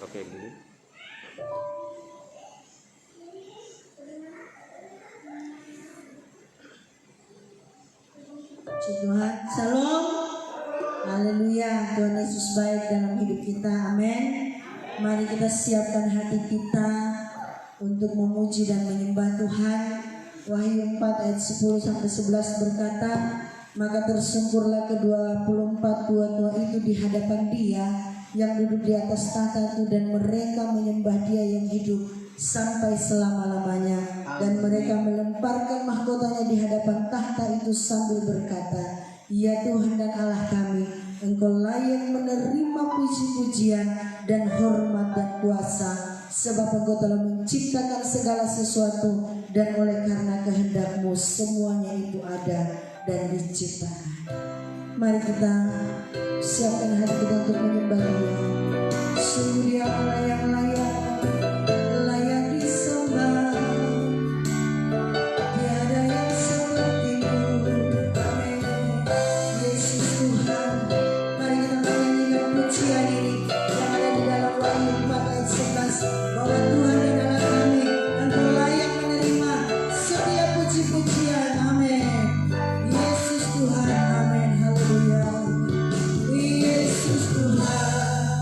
Oke, gini. Tuhan, Shalom, haleluya. Tuhan Yesus baik dalam hidup kita, amin. Mari kita siapkan hati kita untuk memuji dan menyembah Tuhan. Wahyu 4 ayat 10 sampai 11 berkata, maka tersungkurlah ke-24 tua-tua itu di hadapan Dia yang duduk di atas tahta itu, dan mereka menyembah Dia yang hidup sampai selama-lamanya, dan mereka melemparkan mahkotanya di hadapan tahta itu sambil berkata, ya Tuhan dan Allah kami, Engkau layak menerima puji-pujian dan hormat dan kuasa, sebab Engkau telah menciptakan segala sesuatu, dan oleh karena kehendak-Mu semuanya itu ada dan diciptakan. Mari kita siapkan hati kita untuk menyembah Dia. Sungguh Dia Allah yang layak disembah. Tiada yang seperti-Mu. Amin. Yesus Tuhan, mari kita menyanyikan pujian ini yang ada di dalam Wahyu 4 ayat 11, bahwa Tuhan dan Allah kami, Engkau layak menerima setiap puji-pujian. Amin. Yesus Tuhan, amin. Haleluya. Yesus Tuhan,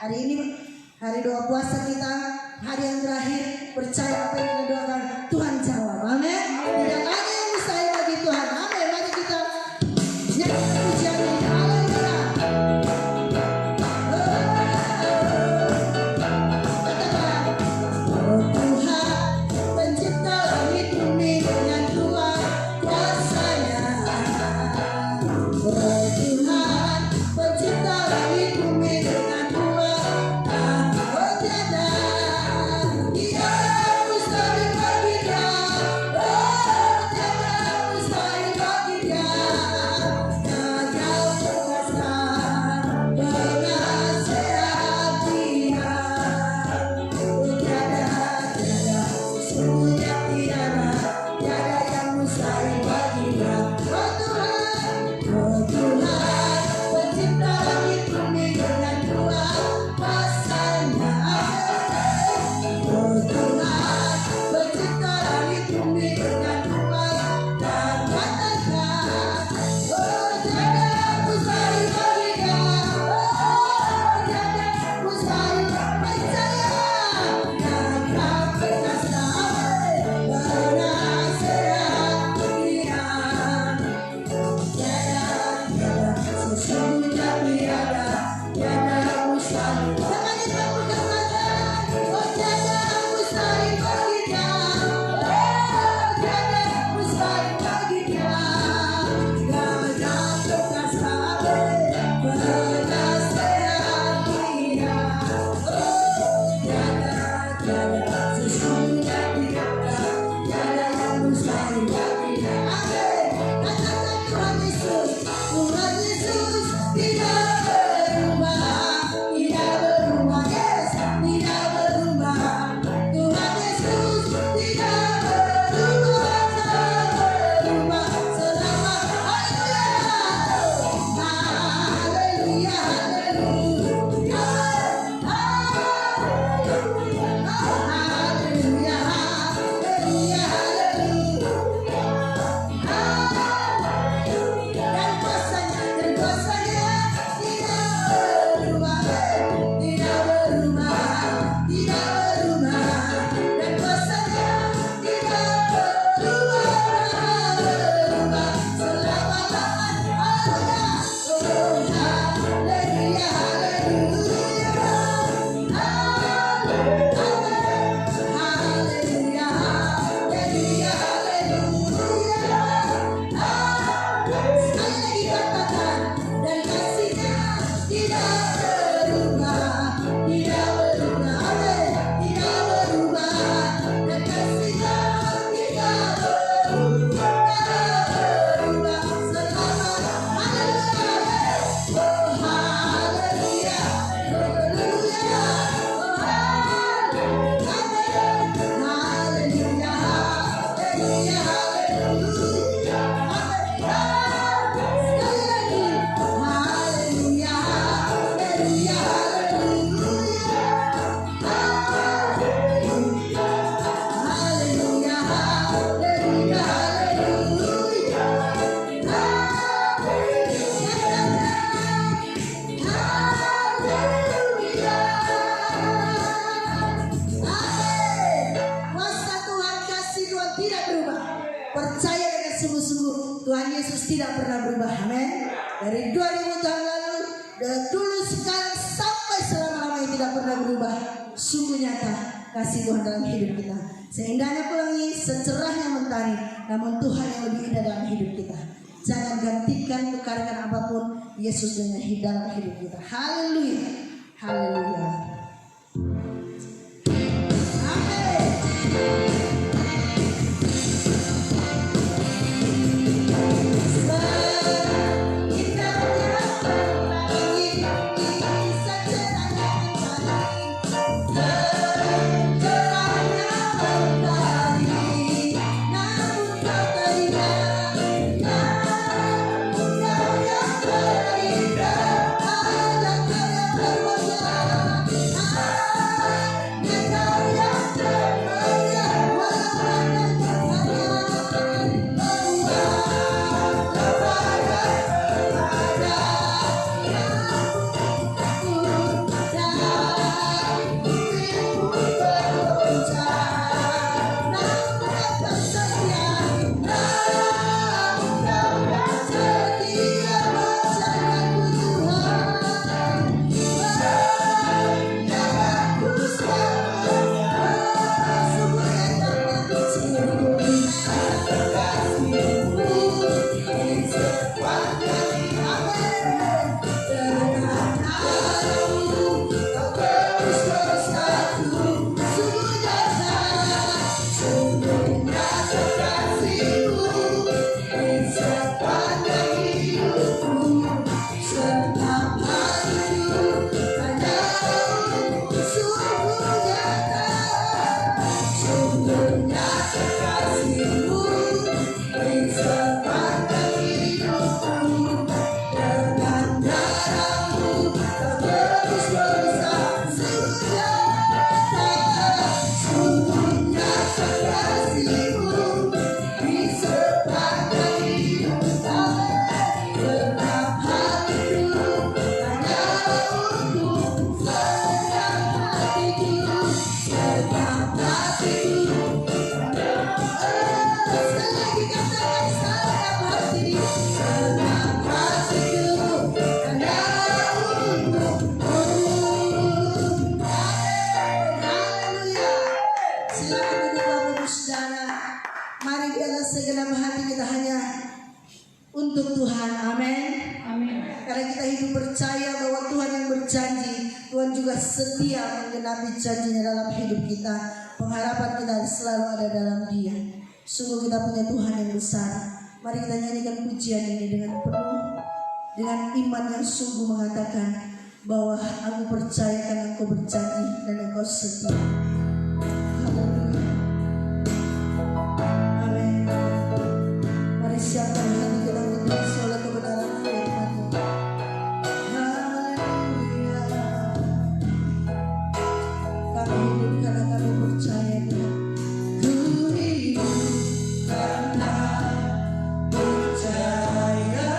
Hari ini hari doa puasa kita, hari yang terakhir. Percaya apa yang kita doakan, Tuhan jawab. Amin. Tidak ada yang mustahil bagi Tuhan. Amin. Mari kita nyanyi pujian ini. Haleluya. Oh Tuhan, pencipta langit bumi dengan kuat kuasa-Nya. Oh Tuhan, pencipta langit bumi dengan kuat. Oh tiada, tiada mustahil bagi Dia. Oh tiada mustahil bagi Dia. Kau perkasa, penasehat Dia. Oh tiada, tiada, sesungguhnya tiada, tiada yang mustahil bagi Dia. Oh Tuhan, pencipta langit bumi dengan kuat kuasa-Nya. Oh Tuhan, pencipta langit bumi dengan kuat dan katakan, oh tiada mustahil bagi Dia. Oh tiada mustahil, percaya. Kau perkasa, penasehat Dia. Tiada, sesungguhnya tiada, tiada yang mustahil. Jangan kita berkata, oh tiada mustahil bagi Dia. Oh tiada mustahil bagi Dia. Kau perkasa, penasehat Dia. Oh tiada, sesungguhnya tiada, tiada yang mustahil bagi Dia. Amin. Katakan Tuhan Yesus, Tuhan Yesus tidak berubah, tidak berubah, yes, tidak berubah. Tuhan Yesus tidak berubah, tak berubah selama. Haleluya, haleluya, haleluya, haleluya, haleluya, haleluya. Dan kuasa-Nya tidak berubah, tidak berubah, tidak berubah. Dan kuasa-Nya tidak berubah, berubah selama-lamanya. Oh haleluya, haleluya, haleluya, haleluya, haleluya. Sekali lagi katakan, dan kasih-Nya tidak berubah, tidak berubah, amin, tidak berubah. Dan kasih-Nya tidak berubah, berubah selama-lamanya. Oh haleluya, haleluya, oh haleluya, haleluya, haleluya, haleluya. Sekali lagi, haleluya, haleluya, haleluya, haleluya, haleluya, haleluya, kuasa Tuhan, kasih Tuhan tidak berubah. Percaya dengan sungguh-sungguh, Tuhan Yesus tidak pernah berubah. Amin. Dari 2000 tahun lalu, dari dulu, sekarang, sampai selama-lamanya tidak pernah berubah. Sungguh nyata kasih Tuhan dalam hidup kita. Seindahnya pelangi, secerahnya mentari, namun Tuhan yang lebih indah dalam hidup kita. Jangan gantikan kekarangan apapun Yesus dengan dalam hidup kita. Haleluya, haleluya. Amin. Namun Tuhan. Amin. Amin. Karena kita hidup percaya bahwa Tuhan yang berjanji, Tuhan juga setia menggenapi janjinya dalam hidup kita. Pengharapan kita selalu ada dalam Dia. Sungguh kita punya Tuhan yang besar. Mari kita nyanyikan pujian ini dengan penuh, dengan iman yang sungguh mengatakan bahwa aku percaya karena Engkau berjanji dan Engkau setia. Haleluya. Amin. Mari siapkan hati kita untuk diisi oleh kebenaran firman-Mu. Haleluya. Kami hidup karena kami percaya Dia. Ku hidup karena percaya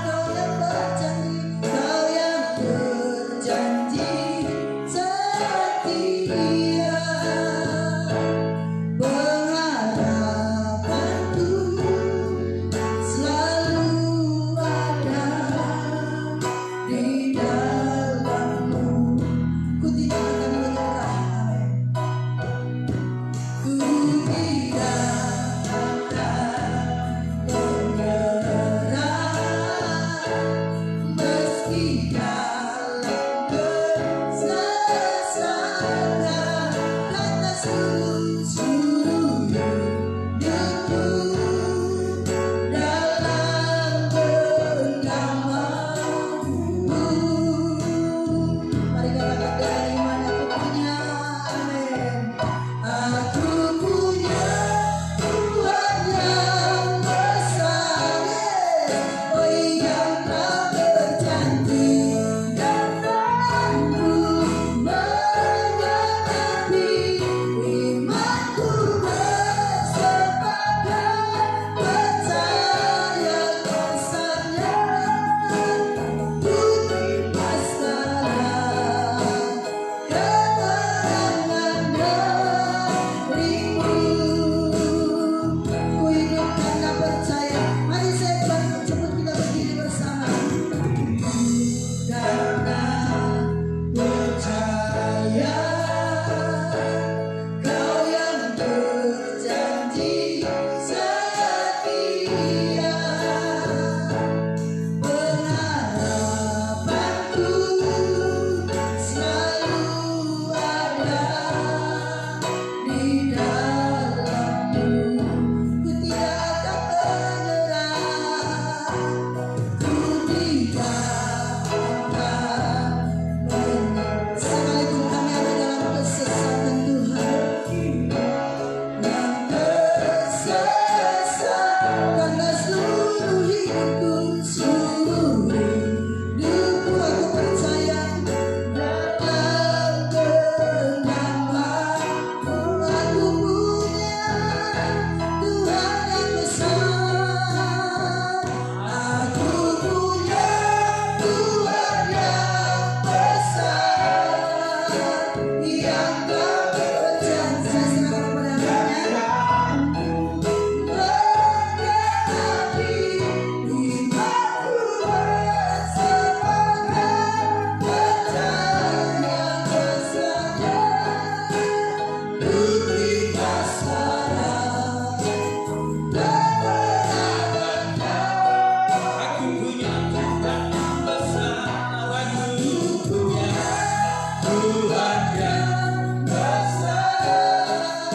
Kau yang berjanji, Kau yang berjanji setia. Pengharapanku selalu ada di dalam-Mu. Ku tidak akan menyerah. Amin. Ku tidak akan menyerah meski dalam kesesakan, karena seluruh hidupku dalam genggaman-Mu. Mari katakan dengan iman, aku punya. Amin. Aku punya Tuhan yang besar, oh yang telah berjanji dan aku menggenapi. Imanku bersepakat percaya kuasa-Nya, ku terima sekarang kemenangan darimu. Ku hidup karena percaya. Mari saya cepat kita berdiri bersama. Karena percaya Kau yang berjanji setia. Pengharapanku selalu ada di dalam-Mu. Ku tidak akan menyerah. Ku tidak akan menyerah. Sekalipun kami ada dalam kesesatan Tuhan, yang tersesat, karena seluruh hidupku aku percaya dalam genggaman-Mu. Aku punya Tuhan yang besar. Aku punya Tuhan yang besar, yang telah berjanji. Saya serahkan kepada-Nya. Menggenapi imanku bersepakat percaya kuasa-Nya, ku terima sekarang kemenangan-Nya. Aku punya Tuhan yang besar, aku punya Tuhan yang besar,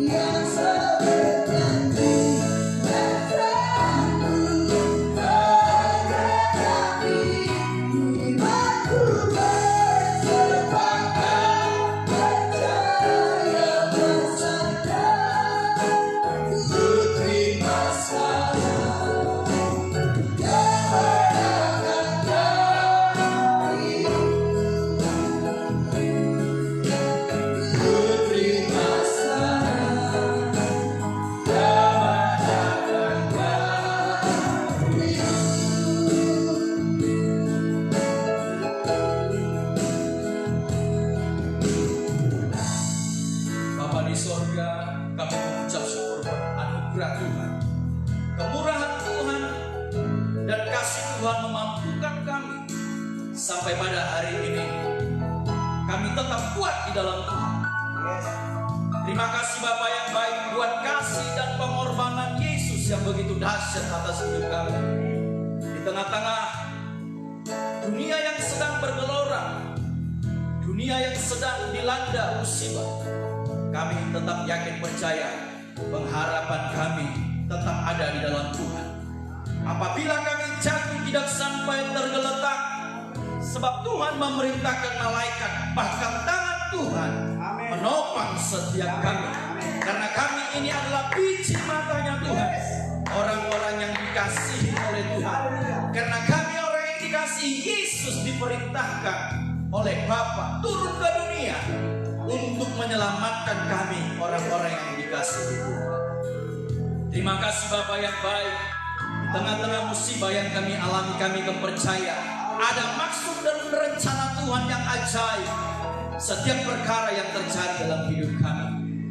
yang seberjanji dan selalu menggenapi. Imanku bersepakat percaya kuasa-Nya, ku terima sekarang kemenangan darimu. Ku terima sekarang kemenangan darimu. Bapa di sorga, kami mengucap syukur buat anugerah Tuhan, kemurahan Tuhan, dan kasih Tuhan memampukan kami sampai pada hari ini. Kami tetap kuat di dalam Tuhan. Terima kasih Bapa yang baik buat kasih dan pengorbanan Yesus yang begitu dahsyat atas hidup kami. tengah-tengah dunia yang sedang bergelora, dunia yang sedang dilanda musibah, kami tetap yakin percaya pengharapan kami tetap ada di dalam Tuhan. Apabila kami jatuh tidak sampai tergeletak, sebab Tuhan memerintahkan malaikat, bahkan tangan Tuhan menopang setiap kami. Karena kami ini adalah biji matanya Tuhan, orang-orang yang dikasihi oleh Tuhan. Karena kami orang yang dikasihi, Yesus diperintahkan oleh Bapa turun ke dunia untuk menyelamatkan kami, orang-orang yang dikasihi Tuhan. Terima kasih Bapa yang baik. Di tengah-tengah musibah yang kami alami, kami percaya ada maksud dan rencana Tuhan yang ajaib setiap perkara yang terjadi dalam hidup kami.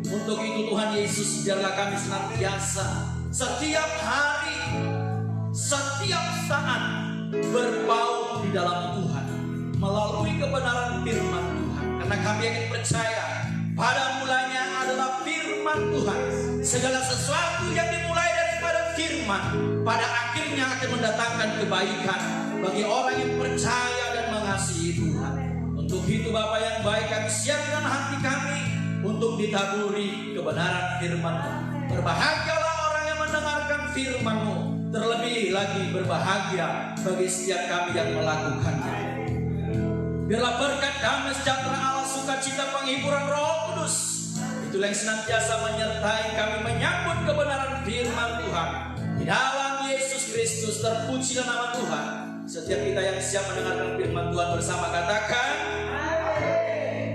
Untuk itu Tuhan Yesus, biarlah kami senantiasa setiap hari, setiap saat berbau di dalam Tuhan melalui kebenaran firman Tuhan. Karena kami yakin percaya pada mulanya adalah firman Tuhan. Segala sesuatu yang dimulai daripada firman pada akhirnya akan mendatangkan kebaikan bagi orang yang percaya dan mengasihi Tuhan. Untuk itu Bapa yang baik, kami siapkan hati kami untuk ditaburi kebenaran firman-Mu. Berbahagialah orang yang mendengarkan firman-Mu, terlebih lagi berbahagia bagi setiap kami yang melakukannya. Biarlah berkat damai sejahtera Allah, sukacita, penghiburan Roh Kudus, itulah yang senantiasa menyertai kami menyambut kebenaran firman Tuhan. Di dalam Yesus Kristus terpujilah nama Tuhan. Setiap kita yang siap mendengarkan firman Tuhan bersama katakan amin.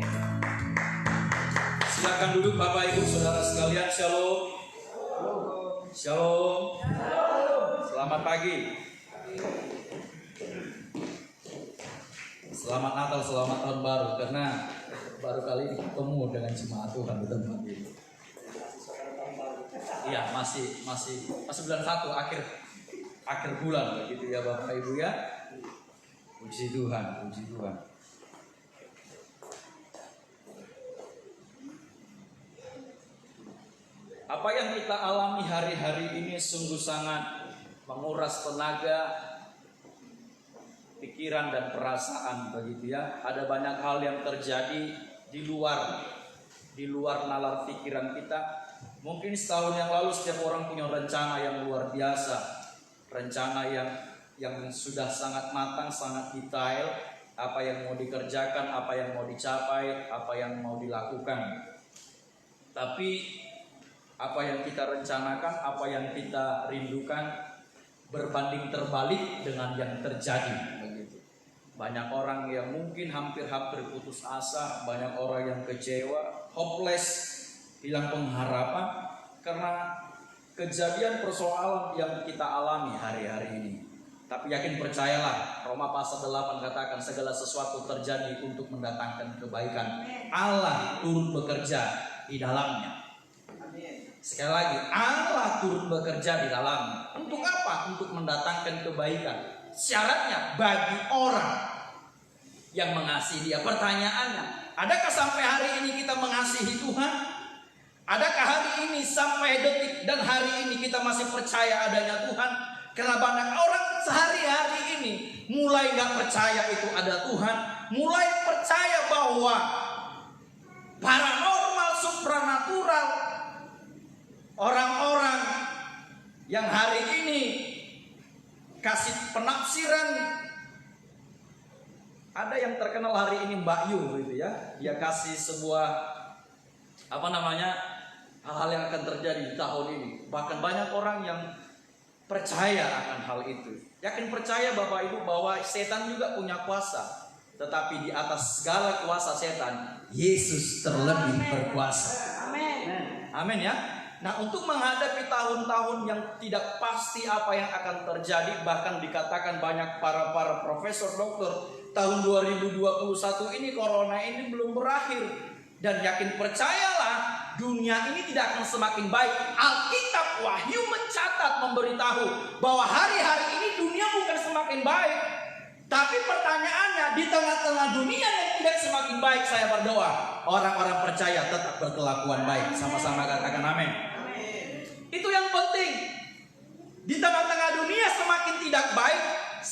Silakan duduk Bapak Ibu Saudara sekalian. Shalom. Shalom. Selamat pagi. Selamat Natal, selamat tahun baru. Karena baru kali ini ketemu dengan jemaat Tuhan di tempat ini. Iya, masih bulan 1 akhir bulan begitu ya Bapak Ibu ya. Puji Tuhan, puji Tuhan. Apa yang kita alami hari-hari ini sungguh sangat menguras tenaga, pikiran dan perasaan begitu ya. Ada banyak hal yang terjadi di luar nalar pikiran kita. Mungkin setahun yang lalu setiap orang punya rencana yang luar biasa, rencana yang sudah sangat matang, sangat detail, apa yang mau dikerjakan, apa yang mau dicapai, apa yang mau dilakukan. Tapi apa yang kita rencanakan, apa yang kita rindukan berbanding terbalik dengan yang terjadi begitu. Banyak orang yang mungkin hampir-hampir putus asa, banyak orang yang kecewa, hopeless, hilang pengharapan karena kejadian persoalan yang kita alami hari-hari ini. Tapi yakin percayalah, Roma pasal 8 katakan segala sesuatu terjadi untuk mendatangkan kebaikan. Allah turut bekerja di dalamnya. Sekali lagi, Allah turut bekerja di dalamnya. Untuk apa? Untuk mendatangkan kebaikan. Syaratnya bagi orang yang mengasihi Dia. Pertanyaannya, adakah sampai hari ini kita mengasihi Tuhan? Adakah hari ini sampai detik dan hari ini kita masih percaya adanya Tuhan? Karena banyak orang sehari-hari ini mulai gak percaya itu ada Tuhan, mulai percaya bahwa paranormal, supranatural, orang-orang yang hari ini kasih penafsiran. Ada yang terkenal hari ini Mbak Yu gitu ya, dia kasih sebuah hal-hal yang akan terjadi di tahun ini. Bahkan banyak orang yang percaya akan hal itu. Yakin percaya Bapak Ibu bahwa setan juga punya kuasa. Tetapi di atas segala kuasa setan, Yesus terlebih berkuasa. Amin. Amin ya. Nah, untuk menghadapi tahun-tahun yang tidak pasti apa yang akan terjadi, bahkan dikatakan banyak para profesor dokter, tahun 2021 ini corona ini belum berakhir. Dan yakin percayalah, dunia ini tidak akan semakin baik. Alkitab Wahyu mencatat, memberitahu bahwa hari-hari ini dunia bukan semakin baik. Tapi pertanyaannya, di tengah-tengah dunia yang tidak semakin baik, saya berdoa orang-orang percaya tetap berkelakuan baik. Sama-sama katakan amin. Itu yang penting. Di tengah-tengah dunia semakin tidak baik,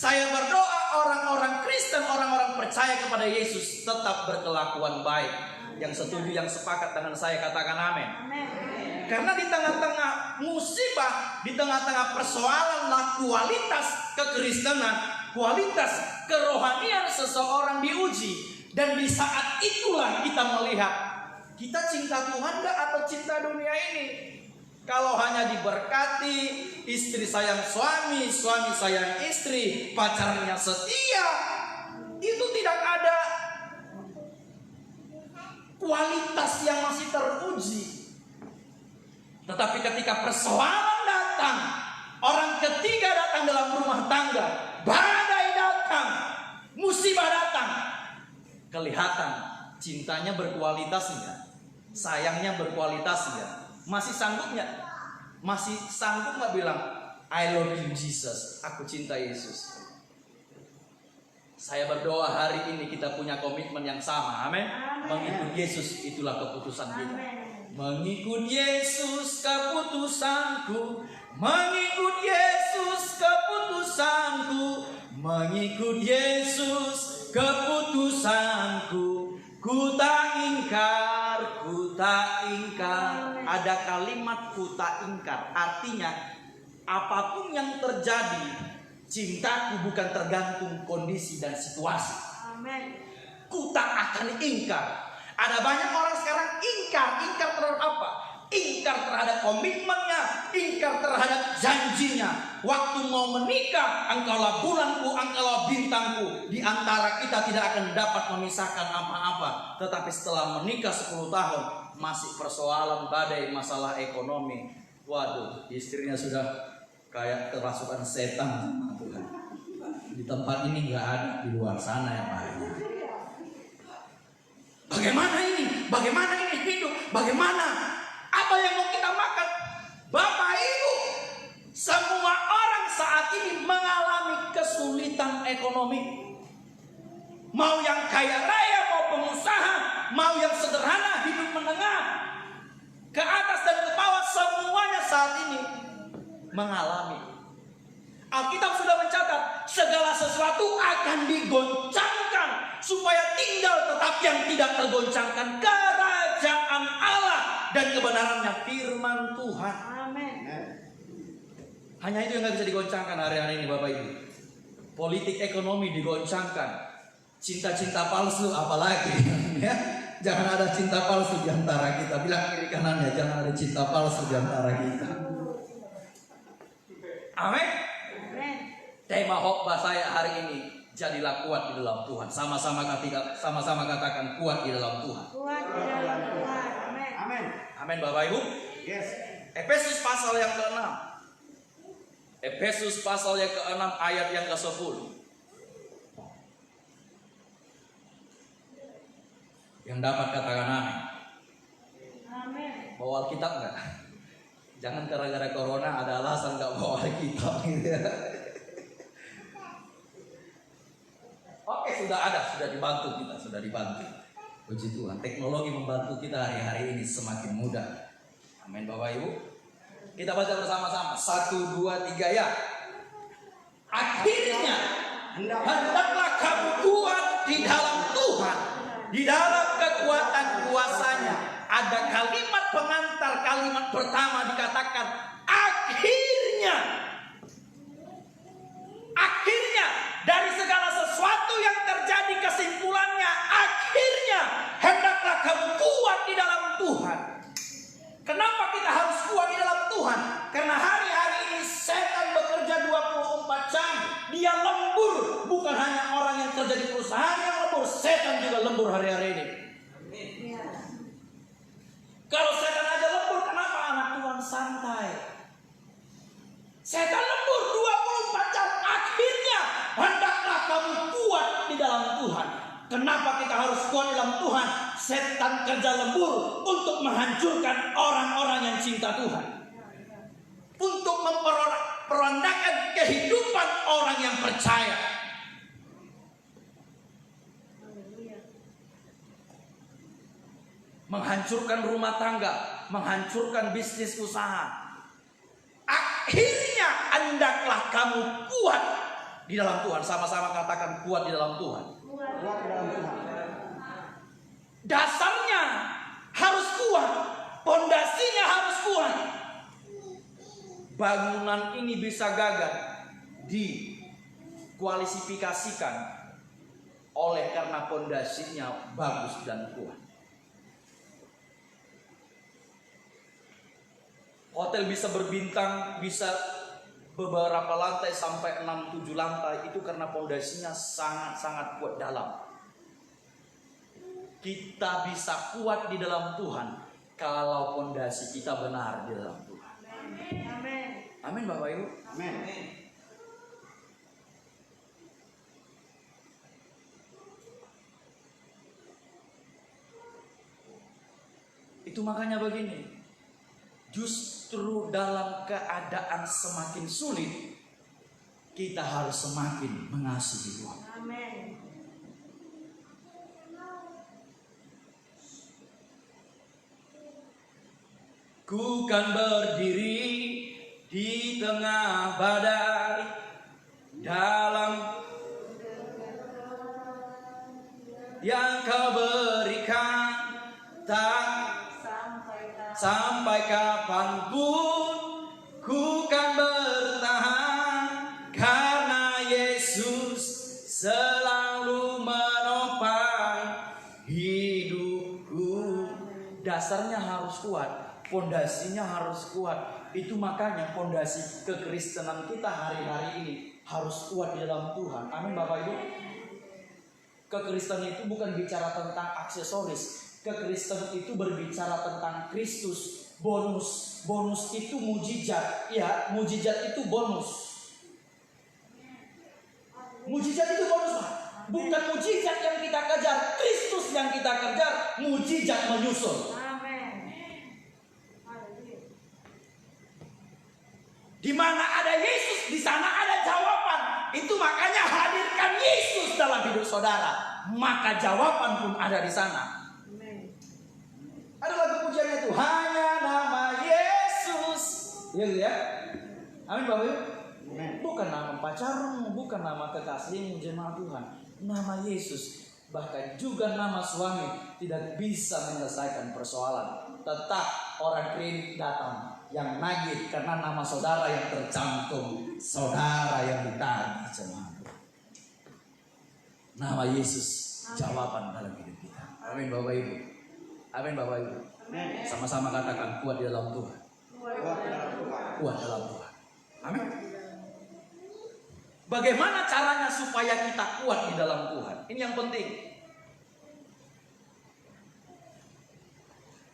Saya berdoa orang-orang Kristen, orang-orang percaya kepada Yesus tetap berkelakuan baik. Yang setuju, yang sepakat dengan saya katakan amin. Karena di tengah-tengah musibah, di tengah-tengah persoalan lah kualitas kekristenan, kualitas kerohanian seseorang diuji. Dan di saat itulah kita melihat, kita cinta Tuhan gak atau cinta dunia ini? Kalau hanya diberkati, istri sayang suami, suami sayang istri, pacarnya setia, itu tidak ada kualitas yang masih teruji. Tetapi ketika persoalan datang, orang ketiga datang dalam rumah tangga, badai datang, musibah datang, kelihatan cintanya berkualitas enggak? Sayangnya berkualitas enggak? Masih sanggup nggak? Masih sanggup nggak bilang I love you Jesus, aku cinta Yesus? Saya berdoa hari ini kita punya komitmen yang sama, amin. Mengikut Yesus itulah keputusan kita. Mengikut Yesus keputusanku, mengikut Yesus keputusanku, mengikut Yesus keputusanku. Ku tak ingkar, ku tak ingkar. Ada kalimat ku tak ingkar, artinya apapun yang terjadi, cintaku bukan tergantung kondisi dan situasi. Amin. Ku tak akan ingkar. Ada banyak orang sekarang ingkar terhadap apa? Ingkar terhadap komitmennya, ingkar terhadap janjinya. Waktu mau menikah, engkaulah bulanku, engkaulah bintangku. Di antara kita tidak akan dapat memisahkan apa-apa. Tetapi setelah menikah 10 tahun, masih persoalan badai masalah ekonomi. Waduh, istrinya sudah kayak kerasukan setan sama Tuhan. Di tempat ini nggak ada, di luar sana yang lainnya. Bagaimana ini? Bagaimana ini hidup? Bagaimana? Apa yang mau kita makan? Bapak Ibu, semua orang saat ini mengalami kesulitan ekonomi. Mau yang kaya raya, mau pengusaha, mau yang sederhana, hidup menengah, ke atas dan ke bawah, semuanya saat ini mengalami. Alkitab sudah mencatat segala sesuatu akan digoncangkan supaya tinggal tetap yang tidak tergoncangkan, kerajaan Allah dan kebenarannya, firman Tuhan. Amin. Hanya itu yang gak bisa digoncangkan hari-hari ini Bapak Ibu. Politik ekonomi digoncangkan. Cinta-cinta palsu apalagi. Ya? Jangan ada cinta palsu di antara kita. Bilang kiri kanannya, jangan ada cinta palsu di antara kita. Amin. Amin. Tema khotbah saya hari ini, jadilah kuat di dalam Tuhan. Sama-sama katakan kuat di dalam Tuhan. Kuat di dalam Tuhan. Amin. Amin. Amin Bapak Ibu. Yes. Efesus pasal yang ke-6. Efesus pasal yang ke-6 ayat yang ke-10. Yang dapat katakan amin. Amin. Bawa Alkitab enggak? Jangan gara-gara corona ada alasan enggak bawa Alkitab gitu ya. Oke, sudah dibantu kita, sudah dibantu. Puji Tuhan, teknologi membantu kita hari-hari ini semakin mudah. Amin Bapak Ibu. Kita baca bersama-sama. 1, 2, 3 ya. Akhirnya hendaklah kamu kuat di dalam Tuhan, di dalam kekuatan kuasanya. Ada kalimat pengantar, kalimat pertama dikatakan akhirnya. Akhirnya dari segala sesuatu yang terjadi, kesimpulannya akhirnya hendaklah kamu kuat di dalam Tuhan. Kenapa kita harus kuat di dalam Tuhan? Karena hari-hari ini setan bekerja 24 jam. Dia lembur. Bukan hanya orang yang kerja di perusahaan yang lembur, setan juga lembur hari-hari ini. Ya. Kalau setan aja lembur, kenapa anak Tuhan santai? Setan lembur 24 jam. Akhirnya hendaklah kamu kuat di dalam Tuhan. Kenapa kita harus kuat di dalam Tuhan? Setan kerja lembur untuk menghancurkan orang-orang yang cinta Tuhan, untuk memperondakan kehidupan orang yang percaya. Menghancurkan rumah tangga, menghancurkan bisnis usaha. Akhirnya hendaklah kamu kuat di dalam Tuhan. Sama-sama katakan kuat di dalam Tuhan. Kuat dalam Tuhan. Dasarnya harus kuat, pondasinya harus kuat. Bangunan ini bisa gagal dikualifikasikan oleh karena pondasinya bagus dan kuat. Hotel bisa berbintang, bisa beberapa lantai sampai 6-7 lantai, itu karena pondasinya sangat-sangat kuat dalam. Kita bisa kuat di dalam Tuhan kalau pondasi kita benar di dalam Tuhan. Amin. Amin Bapak Ibu. Amin. Itu makanya begini. Justru dalam keadaan semakin sulit, kita harus semakin mengasihi Tuhan. Amin. Ku kan berdiri di tengah badai dalam yang kau berikan, tak sampai kapanpun ku kan bertahan, karena Yesus selalu menopang hidupku. Dasarnya harus kuat, pondasinya harus kuat. Itu makanya pondasi kekristenan kita hari-hari ini harus kuat di dalam Tuhan. Amin Bapak Ibu. Kekristenan itu bukan bicara tentang aksesoris. Kekristenan itu berbicara tentang Kristus. Bonus itu mujizat. Ya, mujizat itu bonus. Mujizat itu bonus, Pak. Bukan mujizat yang kita kejar, Kristus yang kita kejar. Mujizat menyusul. Amin. Di mana ada Yesus, di sana ada jawaban. Itu makanya hadirkan Yesus dalam hidup saudara, maka jawaban pun ada di sana. Ada lagu pujiannya itu, hanya nama Yesus. Ya. Amin Bapak Ibu. Bukan nama pacarmu, bukan nama kekasihmu, jemaat Tuhan. Nama Yesus, bahkan juga nama suami tidak bisa menyelesaikan persoalan. Tetap orang kredit datang yang nagih karena nama saudara yang tercantum, saudara yang ditagih, jemaat. Nama Yesus jawaban dalam hidup kita. Amin Bapak Ibu. Amin Bapak Ibu. Sama-sama katakan kuat di dalam Tuhan. Kuat dalam Tuhan. Amin. Bagaimana caranya supaya kita kuat di dalam Tuhan? Ini yang penting.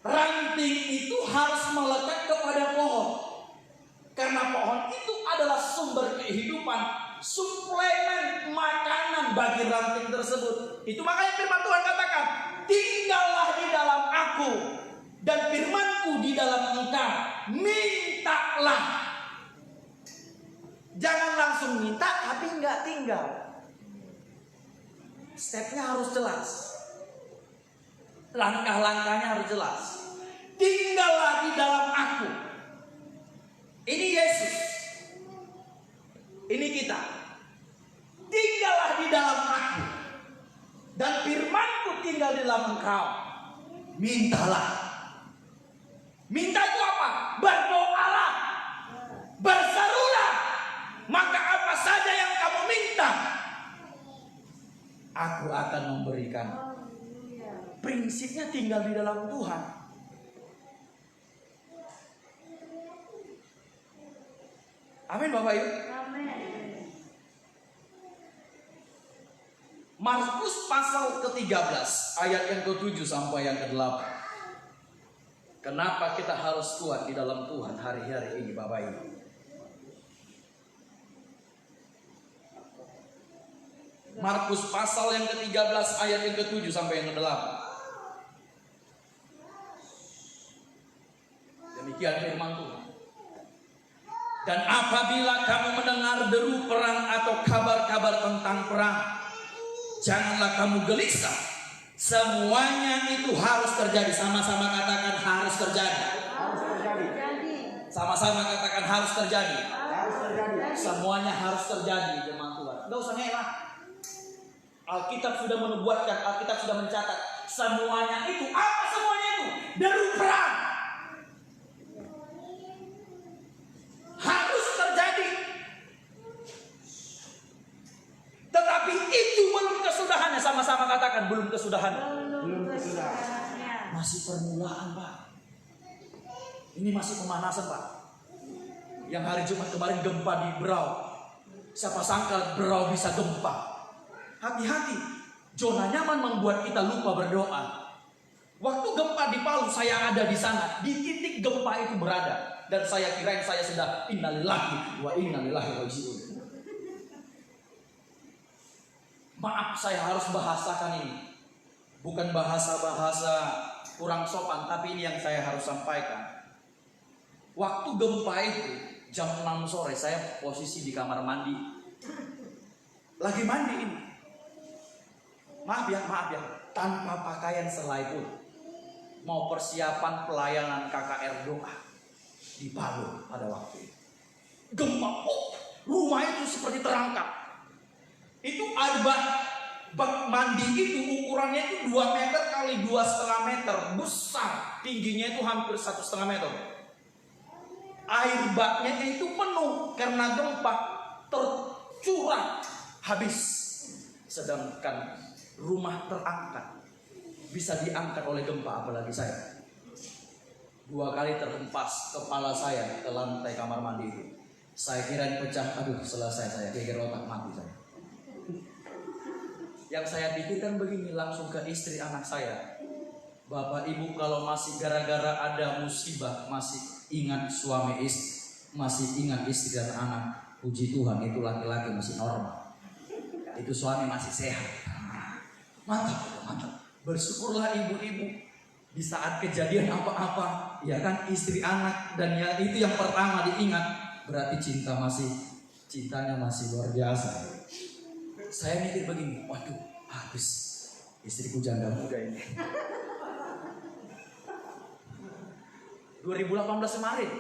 Ranting itu harus melekat kepada pohon. Karena pohon itu adalah sumber kehidupan, suplemen makanan bagi ranting tersebut. Itu makanya firman Tuhan katakan, tinggallah di dalam aku dan firmanku di dalam engkau, mintalah. Jangan langsung minta tapi nggak tinggal. Stepnya harus jelas, langkah-langkahnya harus jelas. Tinggallah di dalam aku. Ini Yesus, ini kita. Tinggallah di dalam aku dan firmanku tinggal di dalam engkau, mintalah. Minta itu apa? Berdoalah, berserulah, maka apa saja yang kamu minta, aku akan memberikan. Prinsipnya tinggal di dalam Tuhan. Amin Bapak Ibu. Markus pasal ke-13 ayat yang ke-7 sampai yang ke-8. Kenapa kita harus kuat di dalam Tuhan hari-hari ini Bapak Ibu? Markus pasal yang ke-13 ayat yang ke-7 sampai yang ke-8. Demikian firman Tuhan. Dan apabila kamu mendengar deru perang atau kabar-kabar tentang perang, janganlah kamu gelisah. Semuanya itu harus terjadi. Sama-sama katakan harus terjadi. Harus terjadi. Sama-sama katakan harus terjadi. Harus terjadi. Semuanya harus terjadi, jemaat Tuhan. Gak usah ngelak. Alkitab sudah menubuatkan, Alkitab sudah mencatat. Semuanya itu, apa semuanya itu? Deru perang. Harus terjadi. Tetapi itu belum kesudahannya. Sama-sama katakan belum kesudahannya. Belum kesudahan. Masih permulaan, Pak. Ini masih pemanasan, Pak. Yang hari Jumat kemarin gempa di Berau. Siapa sangka Berau bisa gempa. Hati-hati. Zona nyaman membuat kita lupa berdoa. Waktu gempa di Palu, saya ada di sana. Di titik gempa itu berada. Dan saya kirain saya sedang innalillahi wa inna ilaihi raji'un. Maaf, saya harus bahasakan ini. Bukan bahasa-bahasa kurang sopan, tapi ini yang saya harus sampaikan. Waktu gempa itu jam 6 sore saya posisi di kamar mandi. Lagi mandi ini. Maaf ya, tanpa pakaian selai pun. Mau persiapan pelayanan KKR doa di Palu pada waktu itu. Gempa, rumah itu seperti terangkat. Itu ada bak mandi itu ukurannya itu 2 meter kali 2,5 meter, besar, tingginya itu hampir 1,5 meter. Air baknya itu penuh karena gempa tercurah habis. Sedangkan rumah terangkat, bisa diangkat oleh gempa, apalagi saya. 2 kali terhempas kepala saya ke lantai kamar mandi itu. Saya kira pecah, aduh selesai saya, geger otak mati saya. Yang saya pikirkan begini, langsung ke istri anak saya. Bapak ibu kalau masih gara-gara ada musibah masih ingat suami istri, masih ingat istri dan anak, puji Tuhan itu laki-laki masih normal. Itu suami masih sehat. Mantap, mantap. Bersyukurlah ibu-ibu di saat kejadian apa-apa, ya kan, istri anak dan ya itu yang pertama diingat. Berarti cintanya masih luar biasa. Saya mikir begini, waduh, habis istriku janda muda ini. 2018 kemarin,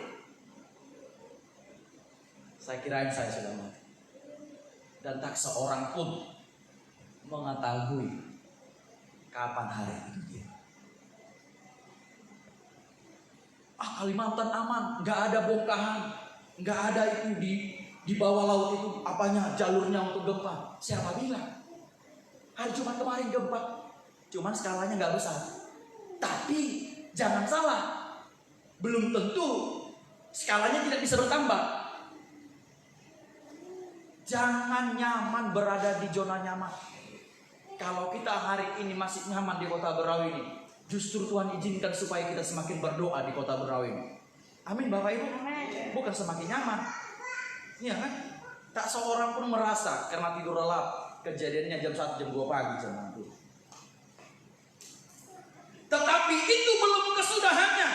saya kirain saya sudah mati. Dan tak seorang pun mengetahui kapan hari itu dia. Kalimantan aman, nggak ada bongkahan, nggak ada itu di bawah laut itu apanya jalurnya untuk gempa. Siapa bilang? Hari Jumat kemarin gempa, cuman skalanya nggak besar. Tapi jangan salah, belum tentu skalanya tidak bisa bertambah. Jangan nyaman berada di zona nyaman. Kalau kita hari ini masih nyaman di kota Berau ini, justru Tuhan izinkan supaya kita semakin berdoa di kota Berau ini. Amin Bapak Ibu. Bukan semakin nyaman. Iya kan? Tak seorang pun merasa karena tidur lelap. Kejadiannya jam 1, jam 2 pagi jam 6. Tetapi itu belum kesudahannya.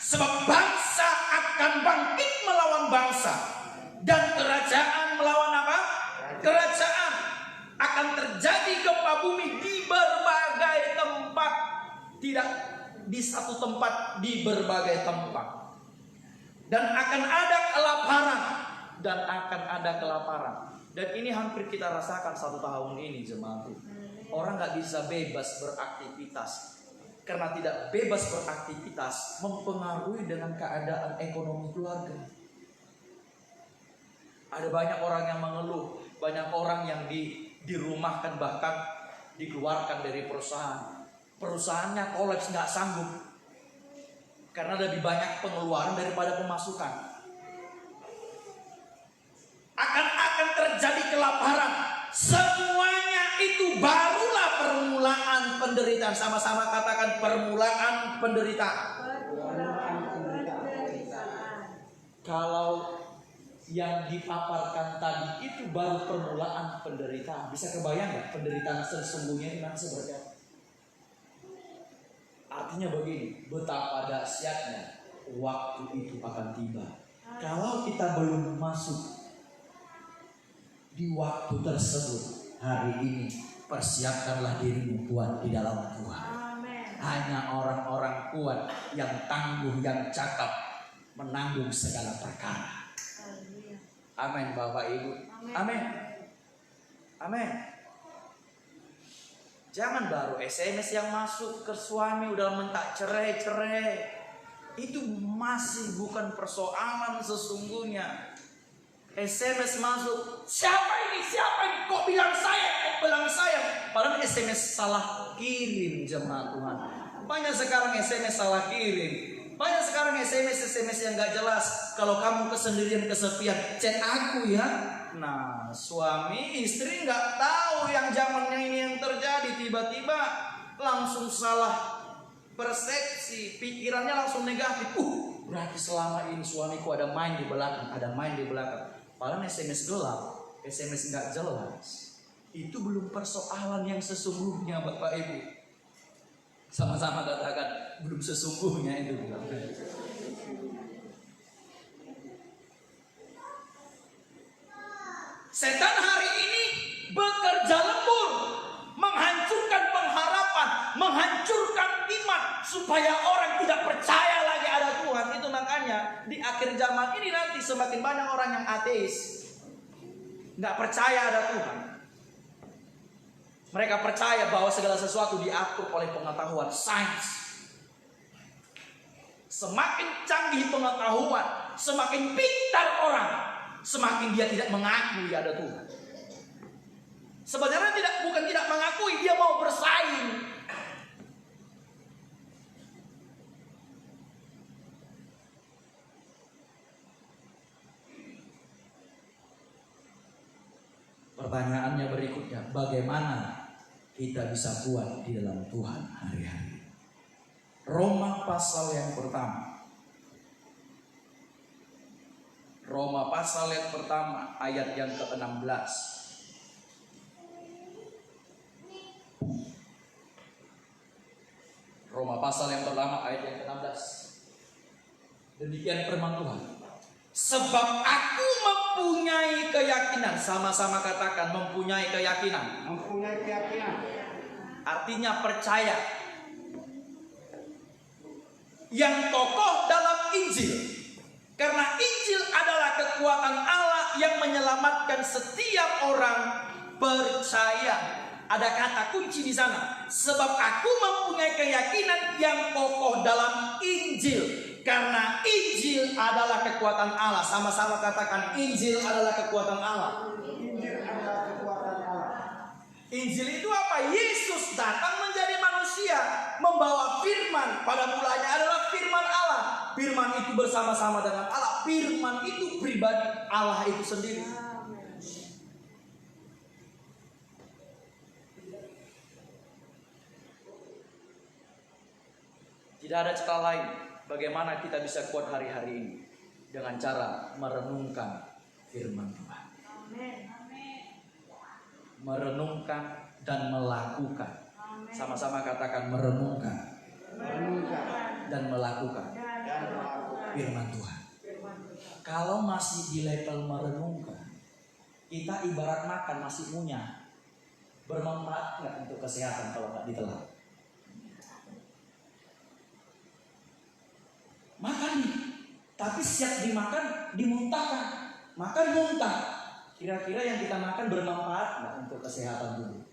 Sebab bangsa akan bangkit melawan bangsa. Dan kerajaan melawan apa? Kerajaan. Akan terjadi gempa bumi di berbagai tempat. Tidak di satu tempat, di berbagai tempat. Dan akan ada kelaparan. Dan ini hampir kita rasakan 1 tahun ini jemaat. Orang gak bisa bebas beraktivitas. Karena tidak bebas beraktivitas mempengaruhi dengan keadaan ekonomi keluarga. Ada banyak orang yang mengeluh, banyak orang yang dirumahkan, bahkan dikeluarkan dari perusahaan. Perusahaannya kolaps, gak sanggup. Karena lebih banyak pengeluaran daripada pemasukan. Akan terjadi kelaparan. Semuanya itu barulah permulaan penderitaan. Sama-sama katakan permulaan penderitaan. Kalau yang dipaparkan tadi itu baru permulaan penderitaan, bisa kebayang nggak penderitaan sesungguhnya itu nanti seperti apa? Artinya begini, betapa dahsyatnya waktu itu akan tiba. Kalau kita belum masuk di waktu tersebut, hari ini persiapkanlah dirimu kuat di dalam Tuhan. Hanya orang-orang kuat yang tangguh, yang cakap menanggung segala perkara. Amin Bapak Ibu. Amin. Amin. Jangan baru SMS yang masuk ke suami udah minta cerai. Itu masih bukan persoalan sesungguhnya. SMS masuk, siapa ini? Kok bilang saya? Padahal SMS salah kirim, jemaat Tuhan. Banyak sekarang SMS salah kirim. Banyak sekarang SMS yang gak jelas. Kalau kamu kesendirian, kesepian, chat aku ya. Nah, suami istri gak tahu yang zamannya ini yang terjadi. Tiba-tiba langsung salah persepsi, pikirannya langsung negatif. Berarti selama ini suamiku ada main di belakang. Padahal SMS gelap, SMS nggak jelas. Itu belum persoalan yang sesungguhnya, Bapak Ibu. Sama-sama katakan, belum sesungguhnya itu. Setan hari ini bekerja lembur, menghancurkan pengharapan, menghancurkan iman, supaya orang tidak percaya lagi ada Tuhan. Itu makanya di akhir zaman ini nanti semakin banyak orang yang ateis, nggak percaya ada Tuhan. Mereka percaya bahwa segala sesuatu diatur oleh pengetahuan sains. Semakin canggih pengetahuan, semakin pintar orang, semakin dia tidak mengakui ada Tuhan. Sebenarnya bukan tidak mengakui, dia mau bersaing. Pertanyaannya berikutnya, bagaimana kita bisa kuat di dalam Tuhan hari-hari? Roma pasal yang pertama. Roma pasal yang pertama ayat yang ke-16. Roma pasal yang pertama ayat yang ke-16. Demikian firman Tuhan. Sebab aku mempunyai keyakinan. Sama-sama katakan, mempunyai keyakinan. Mempunyai keyakinan. Artinya percaya. Yang kokoh dalam Injil. Karena Injil adalah kekuatan Allah yang menyelamatkan setiap orang percaya. Ada kata kunci di sana. Sebab aku mempunyai keyakinan yang kokoh dalam Injil. Karena Injil adalah kekuatan Allah. Sama-sama katakan, Injil adalah kekuatan Allah. Injil adalah kekuatan Allah. Injil itu apa? Yesus datang menjadi manusia, membawa firman. Pada mulanya adalah firman Allah. Firman itu bersama-sama dengan Allah. Firman itu pribadi Allah itu sendiri. Tidak ada cara lain bagaimana kita bisa kuat hari-hari ini dengan cara merenungkan firman Tuhan. Merenungkan dan melakukan. Sama-sama katakan merenungkan dan melakukan firman Tuhan. Kalau masih di level merenungkan, kita ibarat makan masih punya. Bermanfaat nggak untuk kesehatan kalau nggak ditelan? Makan nih, tapi siap dimakan, dimuntahkan. Makan muntah. Kira-kira yang kita makan bermanfaat nggak untuk kesehatan tubuh?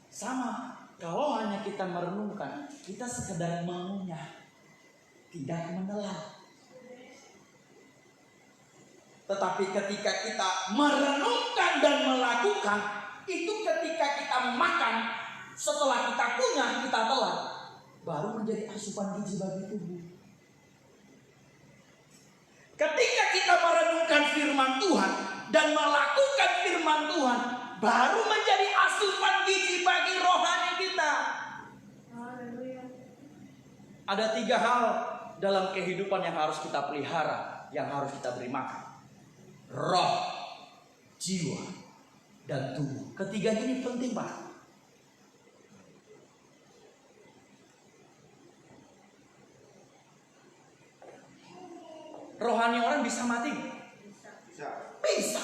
Sama, kalau hanya kita merenungkan, kita sekedar mengunyah, tidak menelan. Tetapi ketika kita merenungkan dan melakukan, itu ketika kita makan, setelah kita kunyah, kita telan, baru menjadi asupan gizi bagi tubuh. Ketika kita merenungkan firman Tuhan dan melakukan firman Tuhan, baru menjadi asupan gizi bagi rohani kita. Ada 3 hal dalam kehidupan yang harus kita pelihara, yang harus kita beri makan. Roh, jiwa, dan tubuh. Ketiga ini penting, Pak. Rohani orang bisa mati? Bisa.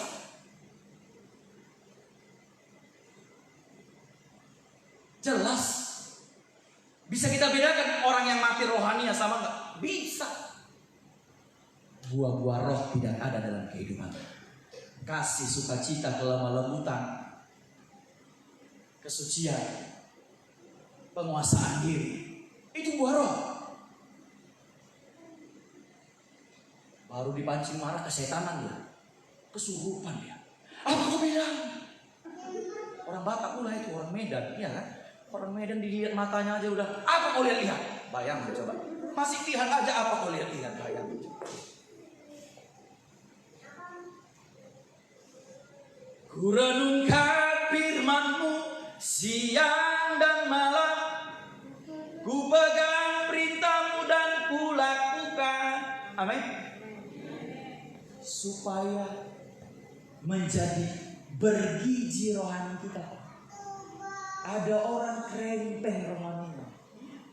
Jelas. Bisa kita bedakan orang yang mati rohaninya sama enggak? Bisa. Buah-buah roh tidak ada dalam kehidupan. kasih, sukacita, kelemah lembutan, kesucian, penguasaan diri. Itu buah roh. Baru dipancing marah kesetanan dia, kesurupan dia. Apa kau bilang? Orang Batak pula itu, orang Medan, ya kan? Orang Medan dilihat matanya aja udah, apa kau lihat-lihat? Bayangin coba. Masih lihat aja apa kau lihat-lihat, bayangin. Ku renungkan firman-Mu siang dan malam, ku pegang perintah-Mu dan ku lakukan. Amin. Supaya menjadi bergizi rohani kita. Ada orang krempeng rohaninya,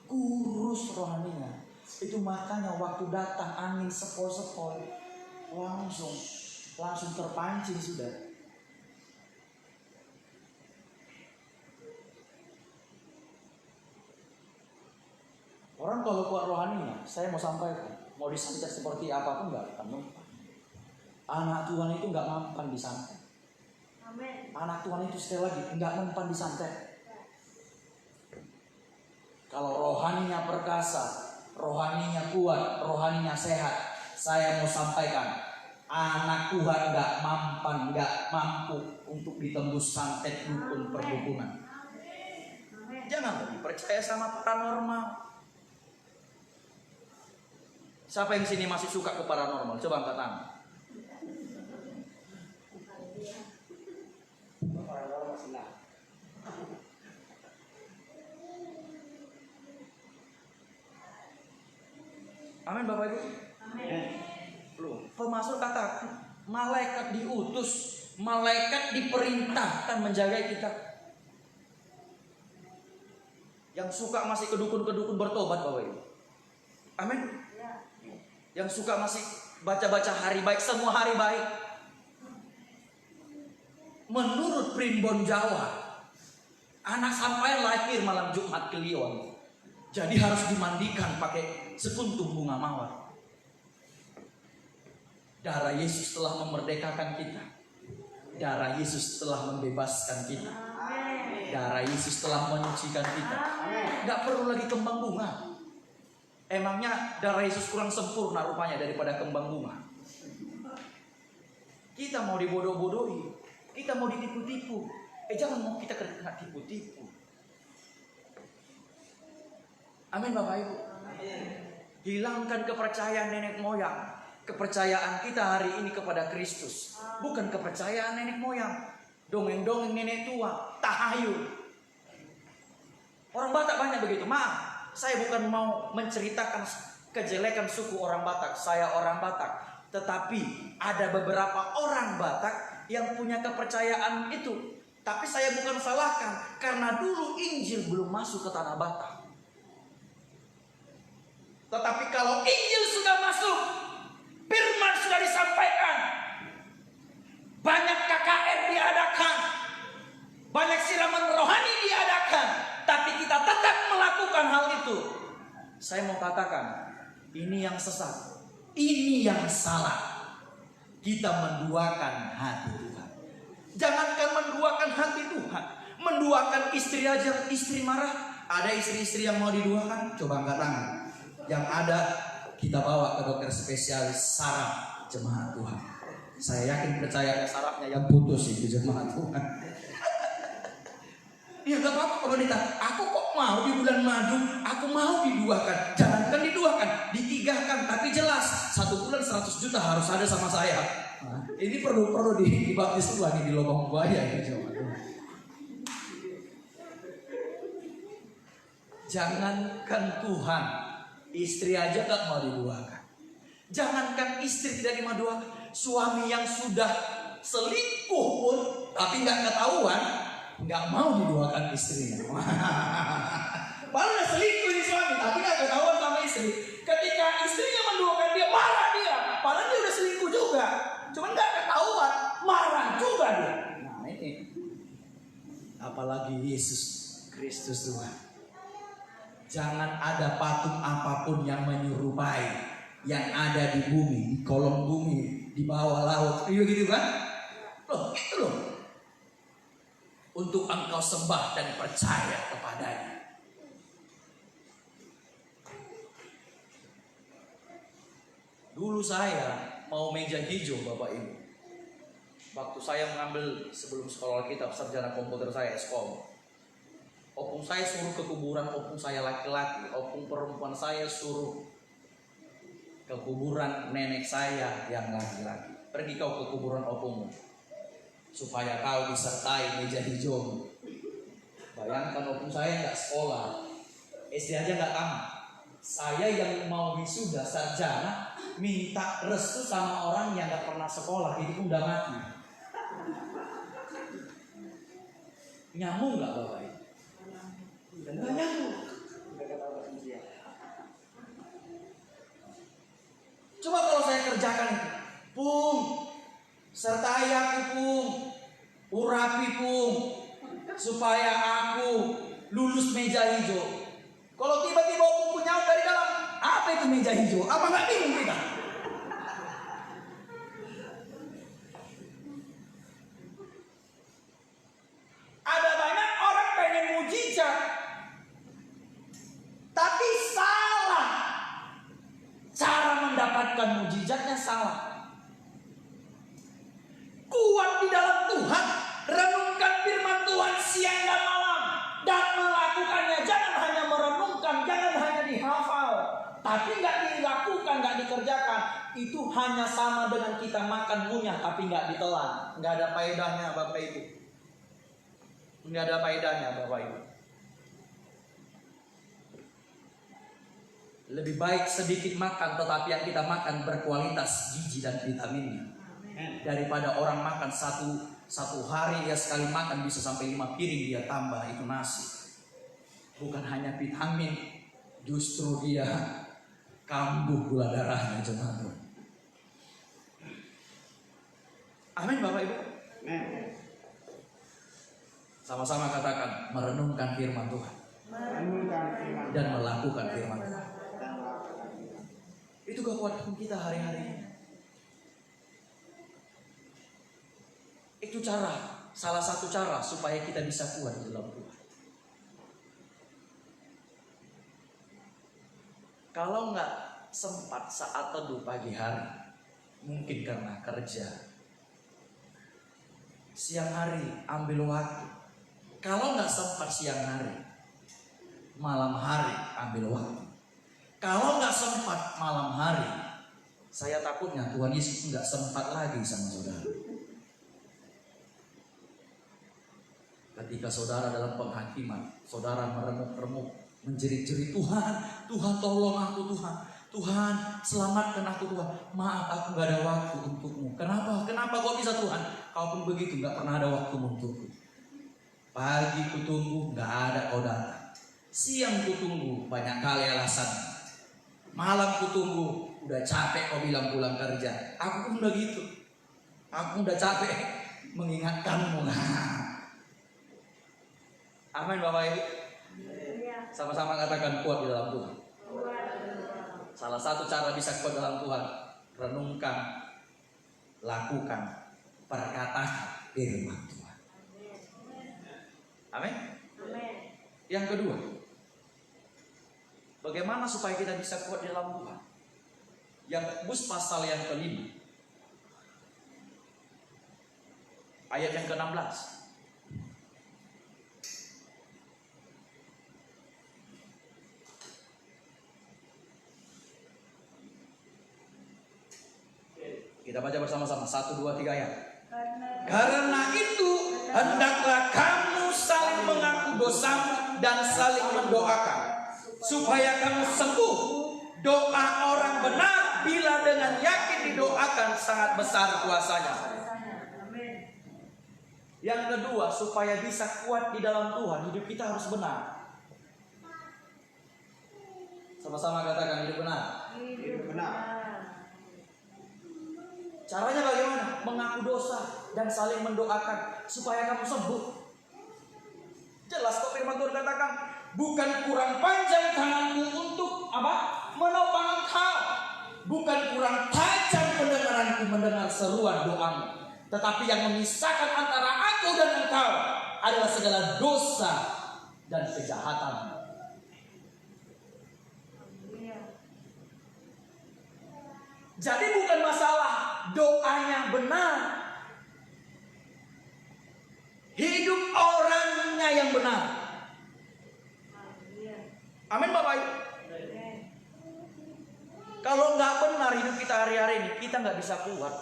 kurus rohaninya. Itu makanya waktu datang angin sepoi-sepoi, langsung terpancing sudah. Orang kalau kuat rohaninya, saya mau sampaikan, mau disantet seperti apapun nggak akan mempan. Anak Tuhan itu nggak mempan disantet. Amin. Anak Tuhan itu sekali lagi nggak mempan disantet. Kalau rohaninya perkasa, rohaninya kuat, rohaninya sehat, saya mau sampaikan, anak Tuhan nggak mampu untuk ditembus santet dukun perdukunan. Jangan lagi percaya sama paranormal. Siapa yang sini masih suka ke paranormal? Coba angkat tangan. Amin Bapak Ibu. Amin. Pemasuk kata malaikat diutus, malaikat diperintahkan menjaga kita. Yang suka masih kedukun-kedukun bertobat Bapak Ibu. Amin. Yang suka masih baca-baca hari baik, semua hari baik. Menurut Primbon Jawa, anak sampai lahir malam Jumat Kliwon. Jadi harus dimandikan pakai sekuntum bunga mawar. Darah Yesus telah memerdekakan kita. Darah Yesus telah membebaskan kita. Darah Yesus telah menyucikan kita. Gak perlu lagi kembang bunga. Emangnya darah Yesus kurang sempurna rupanya daripada kembang bunga? Kita mau dibodoh-bodohi, kita mau ditipu-tipu. Jangan mau kita kena tipu-tipu. Amin Bapak Ibu. Hilangkan kepercayaan nenek moyang. Kepercayaan kita hari ini kepada Kristus, bukan kepercayaan nenek moyang. Dongeng-dongeng nenek tua, tahayul. Orang Batak banyak begitu. Maaf, saya bukan mau menceritakan kejelekan suku orang Batak. Saya orang Batak. Tetapi ada beberapa orang Batak yang punya kepercayaan itu. Tapi saya bukan salahkan, karena dulu Injil belum masuk ke tanah Batak. Tetapi kalau Injil sudah masuk, firman sudah disampaikan, banyak KKR diadakan, banyak siraman rohani diadakan, tapi kita tetap melakukan hal itu. Saya mau katakan, ini yang sesat, ini yang salah. Kita menduakan hati Tuhan. Jangankan menduakan hati Tuhan, menduakan istri aja, istri marah. Ada istri-istri yang mau diduakan? Coba angkat tangan. Yang ada kita bawa ke dokter spesialis saraf jemaat Tuhan. Saya yakin percaya sarafnya yang putus itu jemaat Tuhan. Ya gak apa-apa kalau ditanya, aku kok mau di bulan madu, aku mau diduakan. Jangankan diduakan, ditigahkan, tapi jelas 1 bulan 100 juta harus ada sama saya. Nah, ini perlu dibaptis lagi di lubang buaya ya jemaat Tuhan. Jangankan Tuhan, istri aja gak mau diduakan. Jangankan istri tidak diduakan, suami yang sudah selingkuh pun tapi gak ketahuan, gak mau diduakan istrinya. Padahal udah selingkuh ini suami tapi gak ketahuan sama istri. Ketika istrinya menduakan dia, marah dia. Padahal dia udah selingkuh juga, cuman gak ketahuan, marah juga dia. Nah ini, apalagi Yesus Kristus Tuhan. Jangan ada patung apapun yang menyerupai yang ada di bumi, di kolong bumi, di bawah laut. Iya gitu kan? Loh, itu loh. Untuk engkau sembah dan percaya kepadanya. Dulu saya mau meja hijau Bapak Ibu. Waktu saya mengambil sebelum sekolah kita sarjana komputer saya sekolah. Opung saya suruh ke kuburan opung saya laki-laki, opung perempuan saya suruh ke kuburan nenek saya yang laki-laki. Pergi kau ke kuburan opungmu supaya kau disertai meja hijau. Bayangkan opung saya nggak sekolah, SD aja nggak tamat. Saya yang mau wisuda sarjana minta restu sama orang yang nggak pernah sekolah, itu pun udah mati. Nyambung nggak Bapak Ibu? Nggak nyambung. Coba kalau saya kerjakan itu, Pung, sertai aku Pung, urapi Pung, supaya aku lulus meja hijau. Kalau tiba-tiba Pung punya dari dalam, apa itu meja hijau? Apa nggak bingung kita? Ada banyak orang pengen mujizat, tapi salah. Cara mendapatkan mujizatnya salah. Kuat di dalam Tuhan, renungkan firman Tuhan siang dan malam dan melakukannya. Jangan hanya merenungkan, jangan hanya dihafal, tapi nggak dilakukan, nggak dikerjakan. Itu hanya sama dengan kita makan ngunyah tapi nggak ditelan. Nggak ada faedahnya Bapak Ibu. Nggak ada faedahnya Bapak Ibu. Lebih baik sedikit makan tetapi yang kita makan berkualitas gizi dan vitaminnya, daripada orang makan satu hari dia sekali makan bisa sampai 5 piring dia tambah itu nasi. Bukan hanya vitamin, justru dia kambuh gula darahnya jemaat. Amin Bapak Ibu. Sama-sama katakan merenungkan firman Tuhan dan melakukan firman Tuhan. Itu kekuatan kita hari-hari ini. Itu salah satu cara supaya kita bisa kuat di dalam Tuhan. Kalau nggak sempat saat teduh pagi hari, mungkin karena kerja, siang hari ambil waktu. Kalau nggak sempat siang hari, malam hari ambil waktu. Kalau nggak sempat malam hari, saya takutnya Tuhan Yesus nggak sempat lagi sama saudara. Ketika saudara dalam penghakiman, saudara meremuk-remuk, menjerit-jerit, Tuhan, Tuhan tolong aku Tuhan, Tuhan selamatkan aku Tuhan, maaf aku nggak ada waktu untukmu. Kenapa kok bisa Tuhan? Kau pun begitu, nggak pernah ada waktu untukku. Pagi ku tunggu, nggak ada kau datang. Siang ku tunggu, banyak kali alasan. Malam ku tunggu, udah capek kau bilang pulang kerja. Aku pun udah gitu. Aku udah capek mengingatkanmu. Amin Bapak Ibu. Sama-sama katakan kuat di dalam Tuhan. Salah satu cara bisa kuat dalam Tuhan, renungkan, lakukan, perkataan firman Tuhan. Amin. Yang kedua, bagaimana supaya kita bisa kuat di dalam Tuhan? Yakobus pasal yang ke-5 ayat yang ke-16. Kita baca bersama-sama 1, 2, 3 ayat. Karena itu hendaklah kamu saling mengaku dosamu dan saling mendoakan supaya kamu sembuh. Doa orang benar bila dengan yakin didoakan sangat besar kuasanya. Yang kedua, supaya bisa kuat di dalam Tuhan, hidup kita harus benar. Sama-sama katakan hidup benar. Hidup benar. Caranya bagaimana? Mengaku dosa dan saling mendoakan supaya kamu sembuh. Jelas kok firman Tuhan katakan, bukan kurang panjang tanganku untuk apa? Menopang engkau. Bukan kurang tajam pendengaranku mendengar seruan doamu. Tetapi yang memisahkan antara aku dan engkau adalah segala dosa dan kejahatan. Jadi bukan masalah doanya benar, hidup orangnya yang benar. Amin Bapak Ibu. Kalau nggak benar hidup kita hari-hari ini, kita nggak bisa kuat.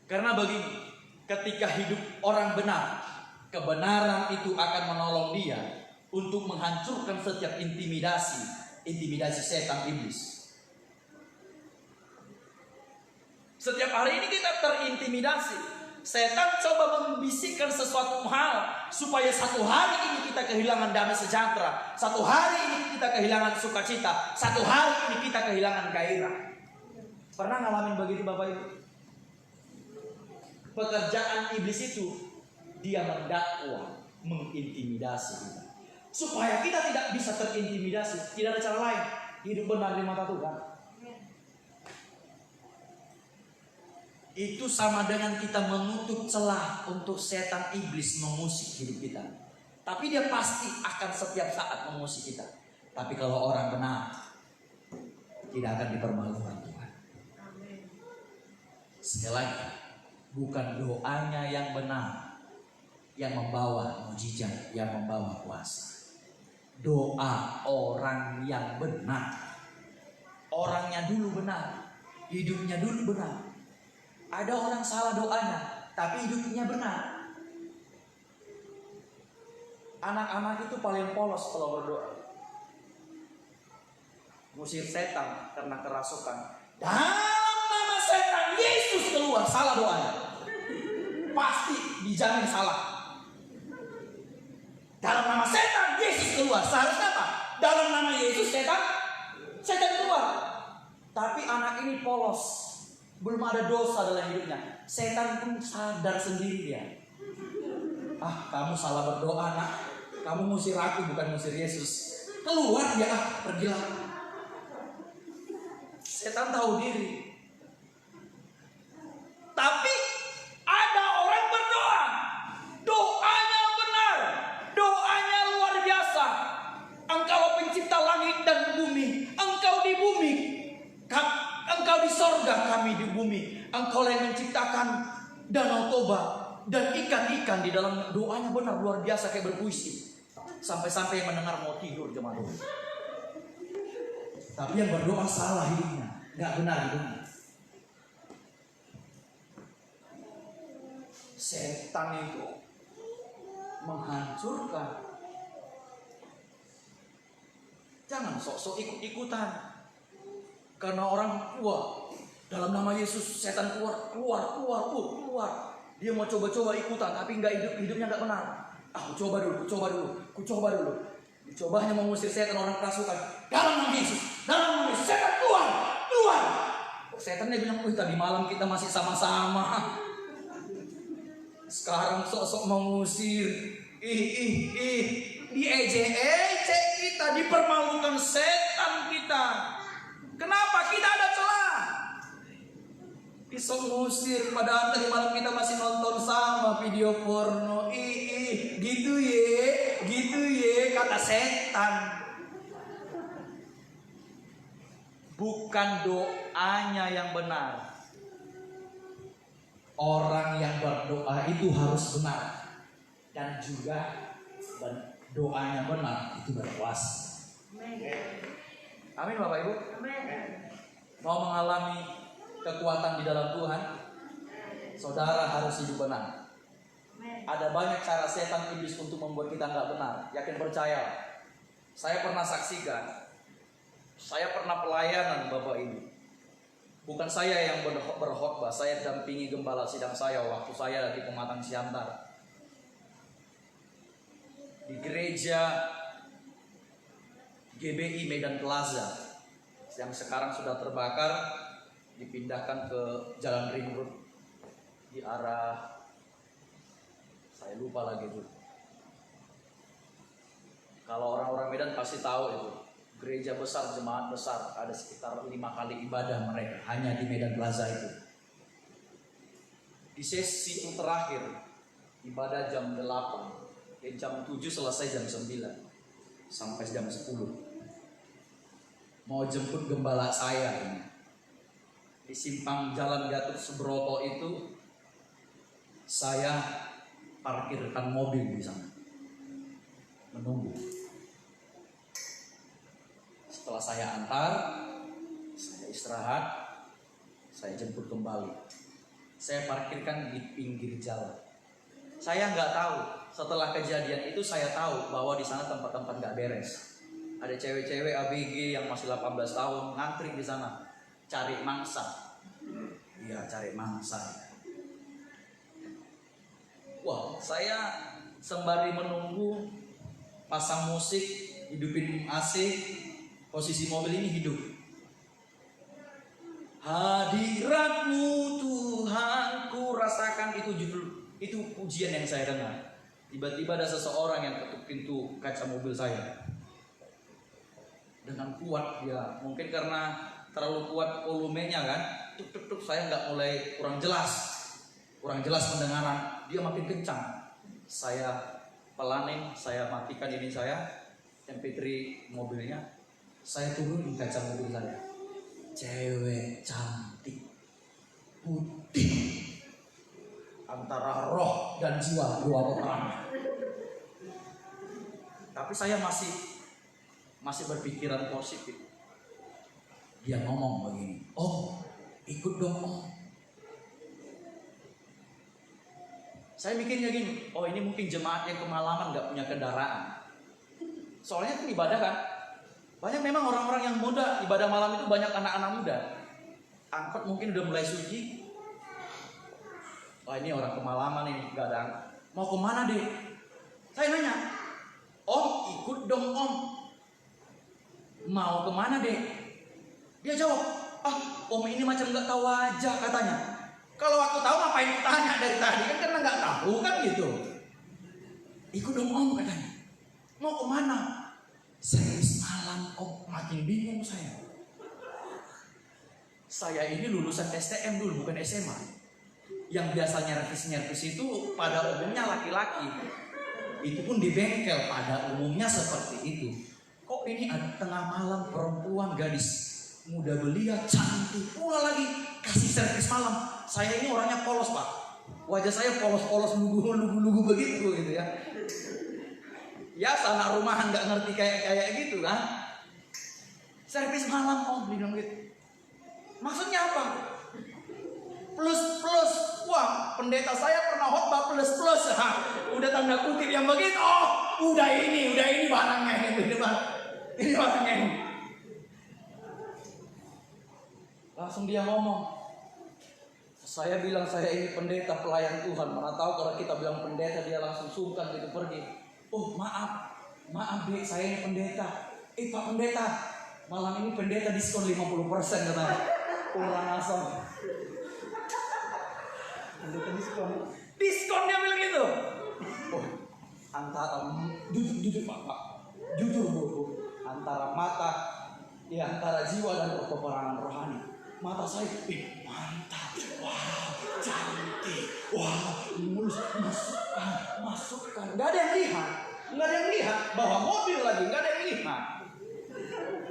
Karena begini, ketika hidup orang benar, kebenaran itu akan menolong dia untuk menghancurkan setiap intimidasi setan iblis. Setiap hari ini kita terintimidasi. Setan coba membisikkan sesuatu hal supaya satu hari ini kita kehilangan damai sejahtera, satu hari ini kita kehilangan sukacita, satu hari ini kita kehilangan gairah. Pernah ngalamin begitu Bapak Ibu? Pekerjaan iblis itu dia mendakwa, mengintimidasi kita, supaya kita tidak bisa terintimidasi. Tidak ada cara lain, hidup benar di mata Tuhan. Itu sama dengan kita menutup celah untuk setan iblis mengusik hidup kita. Tapi dia pasti akan setiap saat mengusik kita. Tapi kalau orang benar, tidak akan dipermalukan Tuhan. Sekali lagi, bukan doanya yang benar yang membawa mujizat, yang membawa kuasa. Doa orang yang benar. Orangnya dulu benar, hidupnya dulu benar. Ada orang salah doanya, tapi hidupnya benar. Anak-anak itu paling polos kalau berdoa. Musir setan karena kerasukan. Dalam nama setan Yesus keluar, salah doanya. Pasti dijamin salah. Dalam nama setan Yesus keluar. Seharusnya apa? Dalam nama Yesus setan keluar. Tapi anak ini polos. Belum ada dosa dalam hidupnya. Setan pun sadar sendiri dia. Kamu salah berdoa nak. Kamu musir aku bukan musir Yesus. Keluar dia, pergilah. Setan tahu diri. Tapi ada orang berdoa. Doanya benar. Doanya luar biasa. Engkau pencipta langit dan bumi. Engkau di bumi. Engkau di sorga, kami di bumi. Engkau yang menciptakan danau Toba dan ikan-ikan di dalam. Doanya benar luar biasa kayak berpuisi. Sampai-sampai yang mendengar mau tidur jemaat Tuhan. Tapi yang berdoa salah hidupnya, nggak benar hidupnya. Setan itu menghancurkan. Jangan sok-sok ikut-ikutan. Karena orang dalam nama Yesus setan keluar. Dia mau coba-coba ikutan, tapi hidupnya nggak benar. Aku coba dulu. Dicoba hanya mengusir setan, orang kerasukan. Dalam nama Yesus, setan keluar. Setannya bilang, tadi malam kita masih sama-sama. Sekarang sok-sok mengusir. Diejek-ejek kita, dipermalukan setan kita. Kenapa? Kita ada celah. Pisau ngusir, padahal tadi malam kita masih nonton sama video porno. Gitu ye, kata setan. Bukan doanya yang benar. Orang yang berdoa itu harus benar. Dan juga doanya benar itu berkuasa. Amin Bapak Ibu. Mau mengalami kekuatan di dalam Tuhan, saudara harus hidup benar. Ada banyak cara setan iblis untuk membuat kita nggak benar. Yakin percaya. Saya pernah saksikan. Saya pernah pelayanan Bapak Ibu. Bukan saya yang berkhotbah, saya dampingi gembala sidang saya waktu saya di Pematang Siantar. Di gereja GBI Medan Plaza yang sekarang sudah terbakar, dipindahkan ke Jalan Ring Road di arah, saya lupa lagi itu. Kalau orang-orang Medan pasti tahu itu, gereja besar, jemaat besar, ada sekitar 5 kali ibadah mereka hanya di Medan Plaza itu. Di sesi yang terakhir ibadah jam 8, jam 7 selesai jam 9 sampai jam 10. Mau jemput gembala saya ini di simpang Jalan Gatot Subroto itu, saya parkirkan mobil di sana menunggu. Setelah saya antar, saya istirahat, saya jemput kembali. Saya parkirkan di pinggir jalan. Saya nggak tahu, setelah kejadian itu saya tahu bahwa di sana tempat-tempat nggak beres. Ada cewek-cewek ABG yang masih 18 tahun ngantri di sana, cari mangsa. Iya, cari mangsa. Wah, saya sembari menunggu, pasang musik, hidupin AC, posisi mobil ini hidup. Hadiratmu Tuhan, ku rasakan, itu judul, itu pujian yang saya dengar. Tiba-tiba ada seseorang yang ketuk pintu kaca mobil saya dengan kuat dia, mungkin karena terlalu kuat volumenya kan, tuk, saya nggak, mulai kurang jelas pendengaran, dia makin kencang. Saya pelanin, saya matikan ini saya MP3 mobilnya, saya turunin kaca mobil saya. Cewek cantik, putih, antara roh dan jiwa, dua peperangan. Tapi saya masih berpikiran positif. Dia ngomong begini, "Om, ikut dong Om." Saya mikirnya gini, oh ini mungkin jemaat yang kemalaman gak punya kendaraan. Soalnya itu ibadah kan, banyak memang orang-orang yang muda, ibadah malam itu banyak anak-anak muda. Angkot mungkin udah mulai suci. Wah ini orang kemalaman ini, gak ada angkot. Mau kemana deh? Saya nanya, "Om ikut dong Om." "Mau kemana deh?" Dia jawab, "Om ini macam gak tahu aja," katanya. Kalau aku tahu ngapain tanya dari tadi, kan karena nggak tahu kan gitu. "Ikut dong Om," katanya. "Mau kemana?" "Servis malam Om." Makin bingung saya. Saya ini lulusan STM dulu, bukan SMA. Yang biasanya nyervis itu pada umumnya laki-laki. Itu pun di bengkel pada umumnya seperti itu. Kok ini ada tengah malam perempuan, gadis muda belia, cantik pula lagi, kasih servis malam. Saya ini orangnya polos Pak, wajah saya polos-polos, lugu-lugu begitu gitu ya. Ya anak rumahan nggak ngerti kayak gitu kan. Servis malam Om, bilang gitu. Maksudnya apa? Plus. Wah, pendeta saya pernah khotbah plus. Udah tanda kutip yang begitu. Oh, udah ini barangnya ini barangnya ini. Langsung dia ngomong. Saya bilang saya ini pendeta pelayan Tuhan. Mana tahu kalau kita bilang pendeta dia langsung sungkan gitu pergi. "Oh maaf Dek, saya ini pendeta." "Pak pendeta, malam ini pendeta diskon 50% katanya." Kurang asal. Pendeta diskon dia bilang gitu. Oh, antara jujur Pak, jujur Bu, antara mata, ya antara jiwa dan peperangan rohani. Mata saya, mantap, wow, cantik, wow, mulus, masukkan. Nggak ada yang lihat, bawa mobil lagi, nggak ada yang lihat.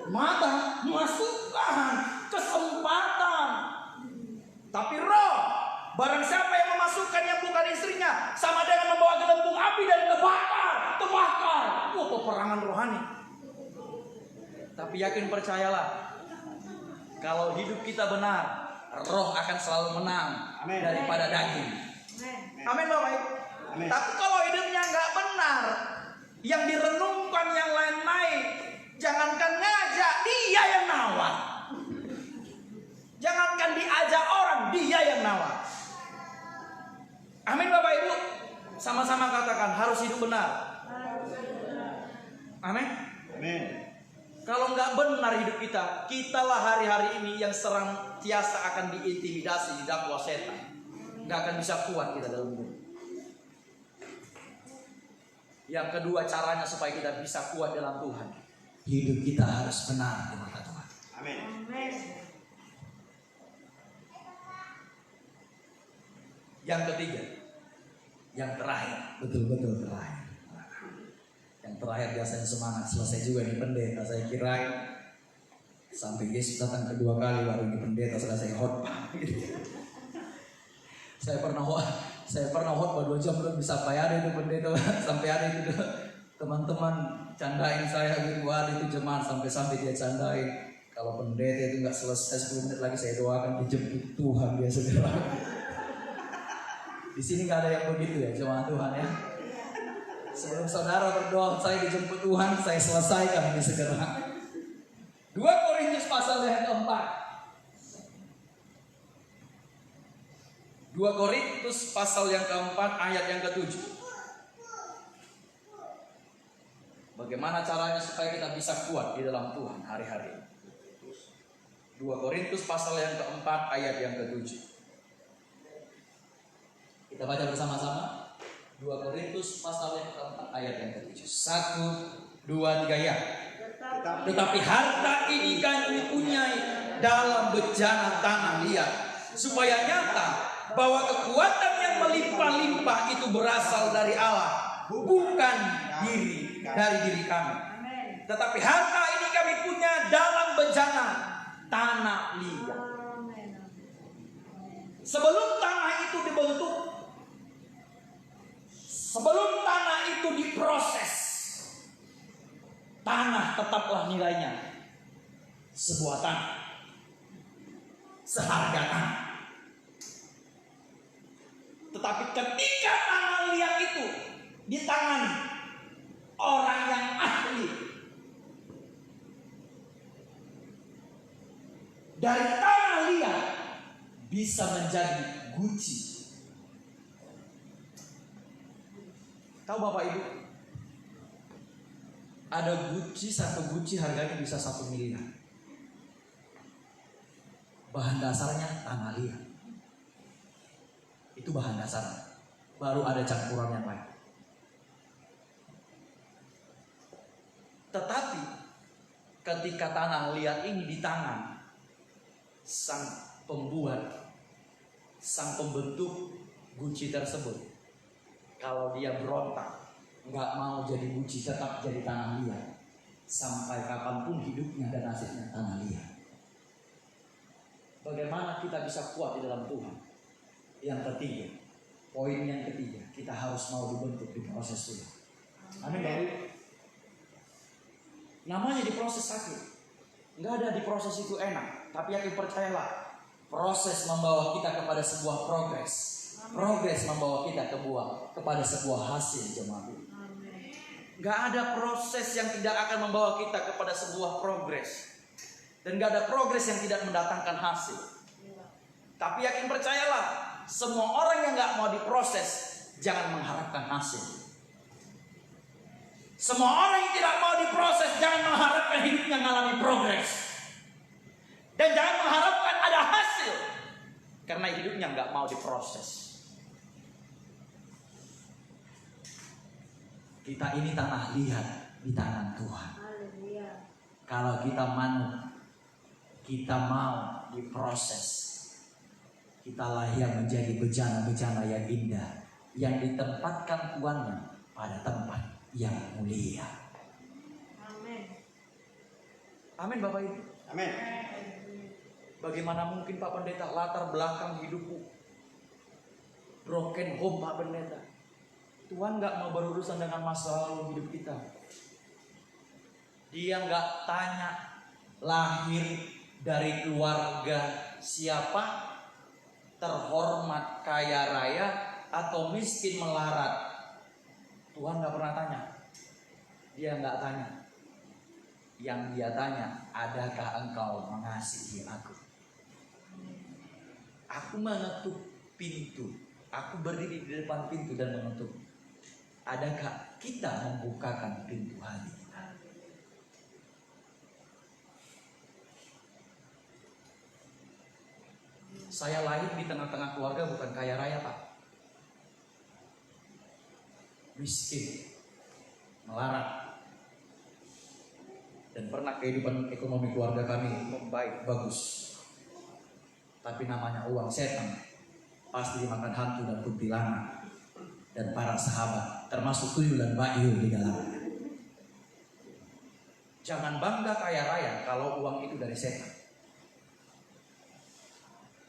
Mata, masukkan, kesempatan. Tapi roh, barang siapa yang memasukkan yang bukan istrinya, sama dengan membawa gelembung api dan terbakar. Peperangan rohani. Tapi yakin percayalah, kalau hidup kita benar, roh akan selalu menang. Amin. Daripada daging. Amin Bapak Ibu. Tapi kalau hidupnya nggak benar, yang direnungkan yang lain naik, jangankan ngajak, dia yang nawar. Jangankan diajak orang, dia yang nawar. Amin Bapak Ibu. Sama-sama katakan harus hidup benar. Amin. Amin. Kalau nggak benar hidup kita, kitalah hari-hari ini yang senantiasa akan diintimidasi, didakwa setan. Nggak akan bisa kuat kita dalam hidup. Yang kedua caranya supaya kita bisa kuat dalam Tuhan, hidup kita harus benar di mata Tuhan. Amin. Amin. Yang ketiga, yang terakhir, betul-betul terakhir. Yang terakhir biasanya semangat, selesai juga di pendeta. Saya kirain sampai Yesus datang kedua kali baru di pendeta selesai khotbah. Saya pernah khotbah 2 jam belum sampai ada itu pendeta, sampai ada itu teman-teman candain saya gitu, ada itu jemaat sampai dia candain. Kalau pendeta itu nggak selesai 10 menit lagi saya doakan dijemput Tuhan dia segera. Di sini nggak ada yang begitu ya jemaat Tuhan ya. Sebelum saudara berdoa saya dijemput Tuhan, saya selesaikan ini segera. 2 Korintus pasal yang keempat. 2 Korintus pasal yang keempat ayat yang ke-7. Bagaimana caranya supaya kita bisa kuat di dalam Tuhan hari-hari? 2 Korintus pasal yang keempat ayat yang ke-7. Kita baca bersama-sama. 2 Korintus pasal yang keempat ayat yang ke-7. 1, 2, 3 ya. Tetapi harta ini kami punyai dalam bejana tanah liat, supaya nyata bahwa kekuatan yang melimpah-limpah itu berasal dari Allah, bukan dari diri kami. Tetapi harta ini kami punya dalam bejana tanah liat. Sebelum tanah itu dibentuk, sebelum tanah itu diproses, tanah tetaplah nilainya sebuah tanah, seharga tanah. Tetapi ketika tanah liat itu di tangan orang yang ahli, dari tanah liat bisa menjadi Gucci. Tahu Bapak Ibu? Ada Gucci, satu Gucci harganya bisa 1 miliar. Bahan dasarnya tanah liat. Itu bahan dasarnya. Baru ada campuran yang lain. Tetapi ketika tanah liat ini di tangan sang pembuat, sang pembentuk Gucci tersebut, kalau dia berontak, nggak mau jadi Gucci, tetap jadi tanah liat, sampai kapanpun hidupnya dan nasibnya tanah liat. Bagaimana kita bisa kuat di dalam Tuhan? Yang ketiga, poin yang ketiga, kita harus mau dibentuk di proses Tuhan. Amin Bapak. Namanya diproses sakit, nggak ada diproses itu enak, tapi yakin percayalah, proses membawa kita kepada sebuah progres. Progres membawa kita kepada sebuah hasil jemaat. Gak ada proses yang tidak akan membawa kita kepada sebuah progres. Dan gak ada progres yang tidak mendatangkan hasil. Tapi yakin percayalah, semua orang yang gak mau diproses, jangan mengharapkan hasil. Semua orang yang tidak mau diproses, jangan mengharapkan hidupnya mengalami progres. Dan jangan mengharapkan ada hasil, karena hidupnya gak mau diproses. Kita ini tanah liat di tangan Tuhan. Kalau kita manut, kita mau diproses, kita lahir menjadi bejana-bejana yang indah, yang ditempatkan tuannya pada tempat yang mulia. Amin. Amin Bapak Ibu. Amin. Bagaimana mungkin Pak Pendeta latar belakang hidupku broken home Pak Pendeta. Tuhan gak mau berurusan dengan masa lalu hidup kita. Dia gak tanya lahir dari keluarga siapa, terhormat, kaya raya, atau miskin melarat. Tuhan gak pernah tanya. Dia gak tanya. Yang dia tanya, adakah engkau mengasihi aku? Aku mengetuk pintu. Aku berdiri di depan pintu dan mengetuk. Adakah kita membukakan pintu hati? Saya lahir di tengah-tengah keluarga bukan kaya raya Pak. Miskin, melarat. Dan dan pernah kehidupan ekonomi keluarga kami membaik, bagus. Tapi namanya uang setan pasti dimakan hantu dan kuntilanak dan para sahabat, termasuk tuyul dan bayul di dalamnya. Jangan bangga kaya raya kalau uang itu dari setan.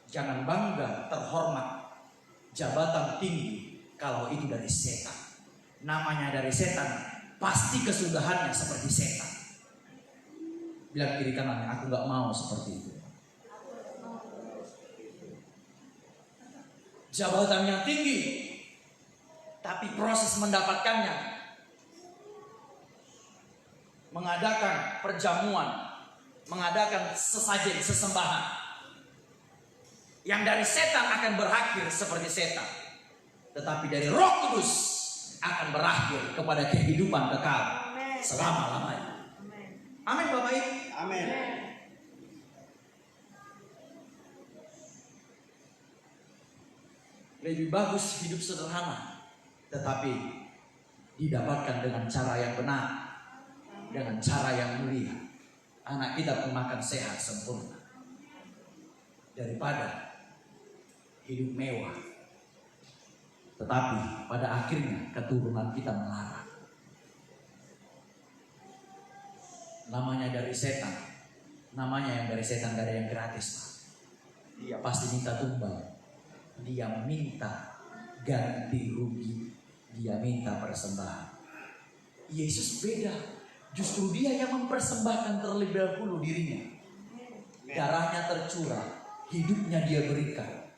Jangan bangga terhormat jabatan tinggi kalau itu dari setan. Namanya dari setan, pasti kesudahannya seperti setan. Bilang kiri kanannya, aku gak mau seperti itu. Jabatannya tinggi, tapi proses mendapatkannya, mengadakan perjamuan, mengadakan sesajen, sesembahan, yang dari setan akan berakhir seperti setan, tetapi dari Roh Kudus akan berakhir kepada kehidupan kekal selama-lamanya. Amin Bapak Ibu. Amin. Lebih bagus hidup sederhana, tetapi didapatkan dengan cara yang benar, dengan cara yang mulia. Anak kita pun makan sehat sempurna, daripada hidup mewah, tetapi pada akhirnya keturunan kita melarat. Namanya dari setan, namanya yang dari setan gak ada yang gratis, Pak. Dia pasti minta tumbal, dia minta ganti rugi, dia minta persembahan. Yesus beda, justru dia yang mempersembahkan terlebih dahulu dirinya. Darahnya tercurah, hidupnya dia berikan,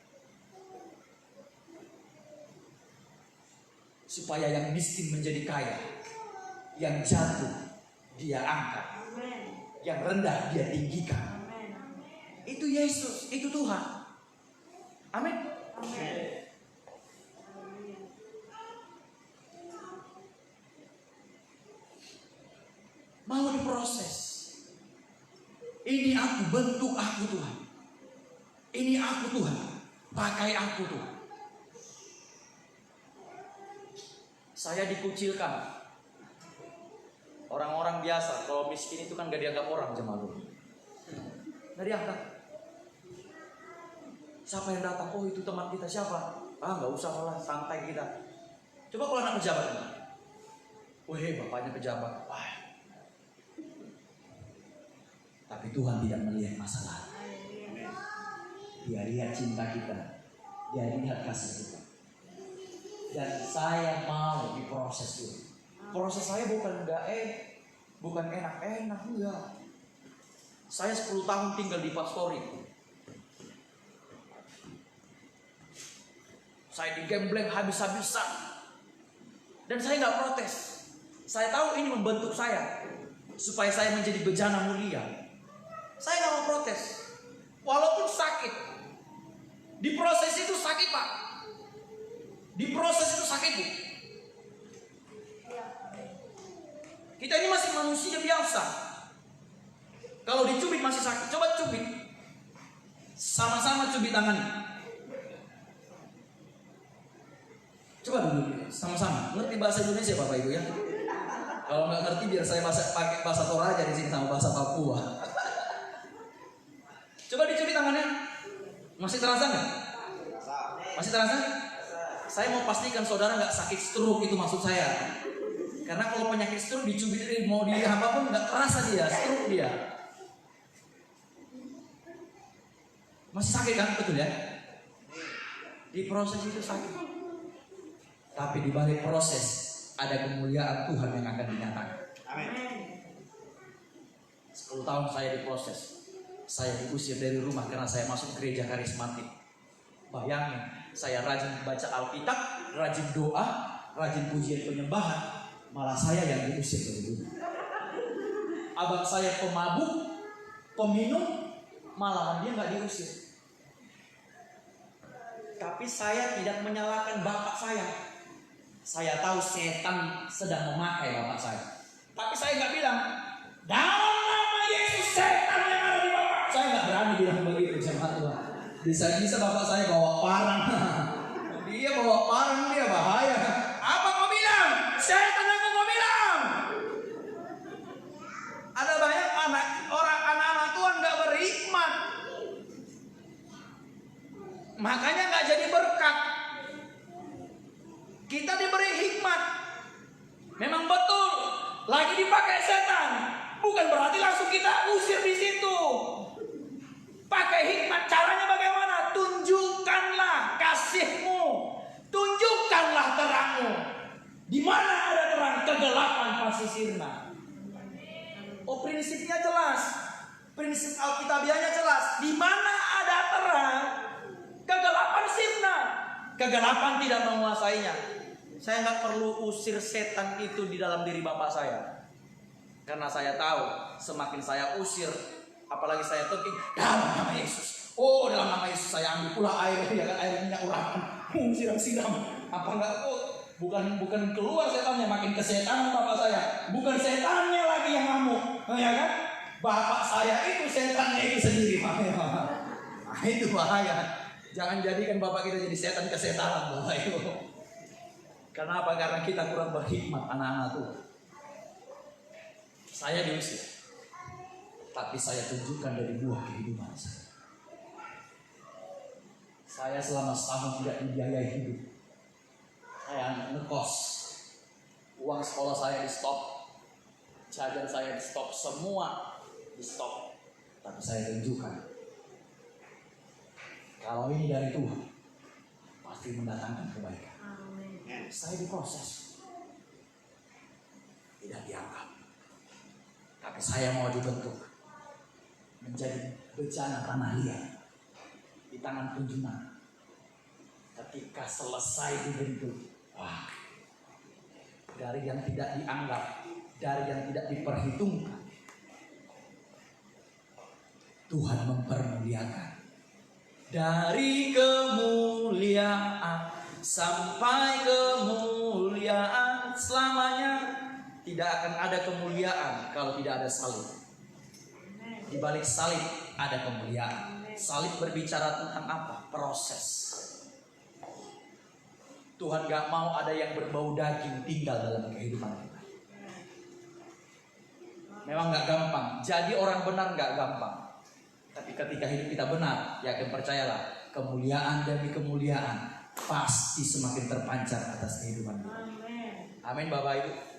supaya yang miskin menjadi kaya, yang jatuh dia angkat, yang rendah dia tinggikan. Itu Yesus, itu Tuhan. Amin. Mau diproses. Ini aku, bentuk aku Tuhan. Ini aku Tuhan, pakai aku Tuhan. Saya dikucilkan. Orang-orang biasa kalau miskin itu kan gak dianggap orang, jemaah. Gak dianggap. Siapa yang datang? Oh itu teman kita, siapa? Ah gak usah lah, santai kita. Coba kalau anak pejabat, wah bapaknya pejabat. Wah. Tapi Tuhan tidak melihat masalah. Dia lihat cinta kita, dia lihat kasih kita. Dan saya mau diproses dulu. Proses saya bukan bukan enak-enak, enggak. Saya 10 tahun tinggal di Pastori. Saya digembleng habis-habisan. Dan saya nggak protes. Saya tahu ini membentuk saya supaya saya menjadi bejana mulia. Saya nggak mau protes, walaupun sakit. Di proses itu sakit, Pak. Di proses itu sakit, Bu. Kita ini masih manusia biasa. Kalau dicubit masih sakit, coba cubit. Sama-sama cubit tangannya. Coba dulu, sama-sama. Ngerti bahasa Indonesia, Bapak Ibu ya? Kalau nggak ngerti, biar saya pakai bahasa Toraja di sini sama bahasa Papua. Coba dicubit tangannya. Masih terasa nggak? Masih terasa? Saya mau pastikan saudara nggak sakit stroke, itu maksud saya. Karena kalau penyakit stroke dicubit mau dia apapun nggak terasa dia, stroke dia. Masih sakit kan, betul ya? Di proses itu sakit. Tapi di balik proses ada kemuliaan Tuhan yang akan dinyatakan. Amin. 10 tahun saya diproses. Saya diusir dari rumah karena saya masuk gereja karismatik. Bayangin, saya rajin baca Alkitab, rajin doa, rajin pujian penyembahan, malah saya yang diusir dari rumah. Abang saya pemabuk, peminum, malahan dia nggak diusir. Tapi saya tidak menyalahkan bapak saya. Saya tahu setan sedang memakai bapak saya. Tapi saya nggak bilang, dalam nama Yesus setan yang ada di bapak. Saya nggak berani bilang begitu sama Tuhan. Bisa-bisa bapak saya bawa parang. Dia bawa parang, dia bahaya. Apa kau bilang? Setan yang kau bilang. Ada banyak Makanya nggak jadi berkat. Kita diberi hikmat. Memang betul, lagi dipakai setan. Bukan berarti langsung kita usir di situ. Pakai hikmat, caranya bagaimana? Tunjukkanlah kasih-Mu. Tunjukkanlah terang-Mu. Di mana ada terang, kegelapan pasti sirna. Oh, prinsipnya jelas. Prinsip Alkitabiahnya jelas. Di mana ada terang, kegelapan sirna. Kegelapan tidak menguasainya. Saya nggak perlu usir setan itu di dalam diri bapak saya. Karena saya tahu, semakin saya usir, apalagi saya talking, dalam nama Yesus. Oh, dalam nama Yesus saya ambil pula air, ya kan, air minyak urapan. Siram-siram. Apa enggak? Oh, bukan keluar setannya, makin kesetanan bapak saya. Bukan setannya lagi yang ngamuk, ya kan? Bapak saya itu setannya itu sendiri. Nah, itu bahaya. Jangan jadikan bapak kita jadi setan kesetanan, Bapak Ibu. Kenapa? Karena kita kurang berhikmat anak-anak Tuhan. Saya diusir, tapi saya tunjukkan dari buah kehidupan saya. Saya selama setahun tidak dibiayai hidup. Saya ngekos, uang sekolah saya di stop, jajan saya di stop, semua di stop. Tapi saya tunjukkan, kalau ini dari Tuhan, pasti mendatangkan kebaikan. Saya diproses, tidak dianggap. Tapi saya mau dibentuk menjadi bejana tanah liat di tangan kunjungan. Ketika selesai dibentuk, wah, dari yang tidak dianggap, dari yang tidak diperhitungkan, Tuhan mempermuliakan. Dari kemuliaan sampai kemuliaan selamanya. Tidak akan ada kemuliaan kalau tidak ada salib. Di balik salib ada kemuliaan. Salib berbicara tentang apa? Proses. Tuhan gak mau ada yang berbau daging tinggal dalam kehidupan kita. Memang gak gampang. Jadi orang benar gak gampang. Tapi ketika hidup kita benar, yakin percayalah, kemuliaan demi kemuliaan pasti semakin terpancar atas kehidupan kita. Amin Bapak Ibu.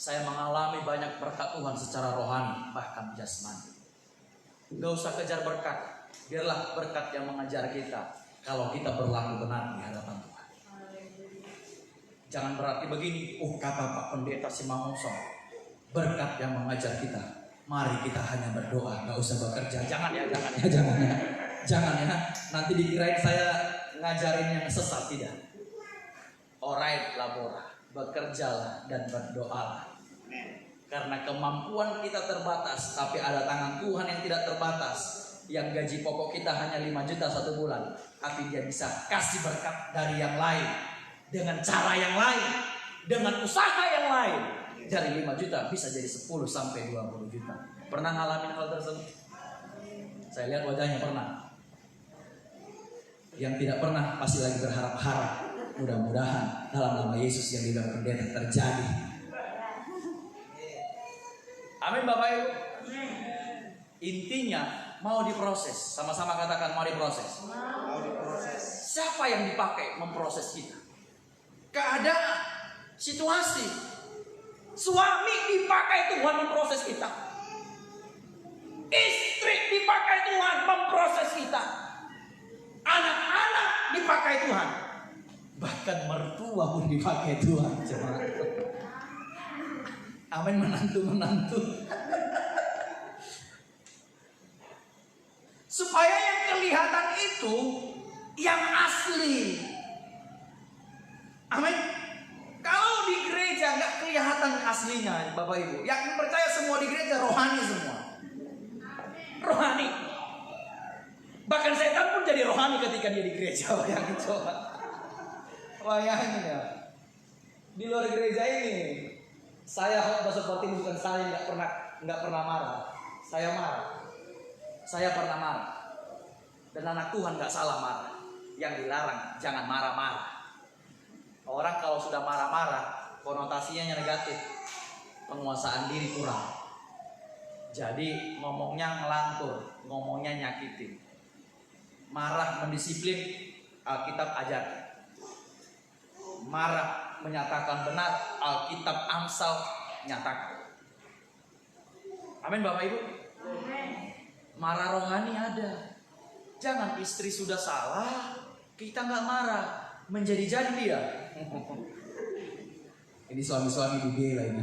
Saya mengalami banyak berkat Tuhan secara rohani, bahkan jasmani. Gak usah kejar berkat, biarlah berkat yang mengajar kita. Kalau kita berlaku benar di hadapan Tuhan. Jangan berarti begini, kata Pak Pendeta Simamonsong, berkat yang mengajar kita. Mari kita hanya berdoa, gak usah bekerja. Jangan ya. Jangan ya. Nanti dikirain saya ngajarin yang sesat, tidak. Alright, labora, bekerjalah dan berdoalah. Karena kemampuan kita terbatas, tapi ada tangan Tuhan yang tidak terbatas. Yang gaji pokok kita hanya 5 juta 1 bulan, tapi Dia bisa kasih berkat dari yang lain, dengan cara yang lain, dengan usaha yang lain. Dari 5 juta bisa jadi 10 sampai 20 juta. Pernah ngalamin hal tersebut? Saya lihat wajahnya pernah. Yang tidak pernah pasti lagi berharap-harap. Mudah-mudahan dalam nama Yesus yang dibilang pendeta terjadi. Amin Bapak Ibu. Intinya mau diproses. Sama-sama katakan mau diproses. Siapa yang dipakai memproses kita? Keadaan, situasi. Suami dipakai Tuhan memproses kita. Istri dipakai Tuhan memproses kita. Anak-anak dipakai Tuhan. Bahkan mertua pun dipakai Tuhan. Amin, menantu. Supaya yang kelihatan itu yang asli. Amin. Kalau di gereja nggak kelihatan aslinya, Bapak Ibu. Yakin percaya semua di gereja rohani semua. Rohani. Bahkan setan pun jadi rohani ketika dia di gereja. Bayangin coba. Bayangin ya. Di luar gereja ini, saya khotbah seperti ini bukan saya nggak pernah marah. Saya marah. Saya pernah marah. Dan anak Tuhan nggak salah marah. Yang dilarang jangan marah-marah. Orang kalau sudah marah-marah, konotasinya negatif. Penguasaan diri kurang. Jadi ngomongnya ngelantur, ngomongnya nyakitin. Marah mendisiplin, Alkitab ajar. Marah menyatakan benar, Alkitab Amsal nyatakan. Amin Bapak Ibu. Marah rohani ada. Jangan istri sudah salah, kita nggak marah, menjadi-jadi dia. Ini suami-suami dibela ini.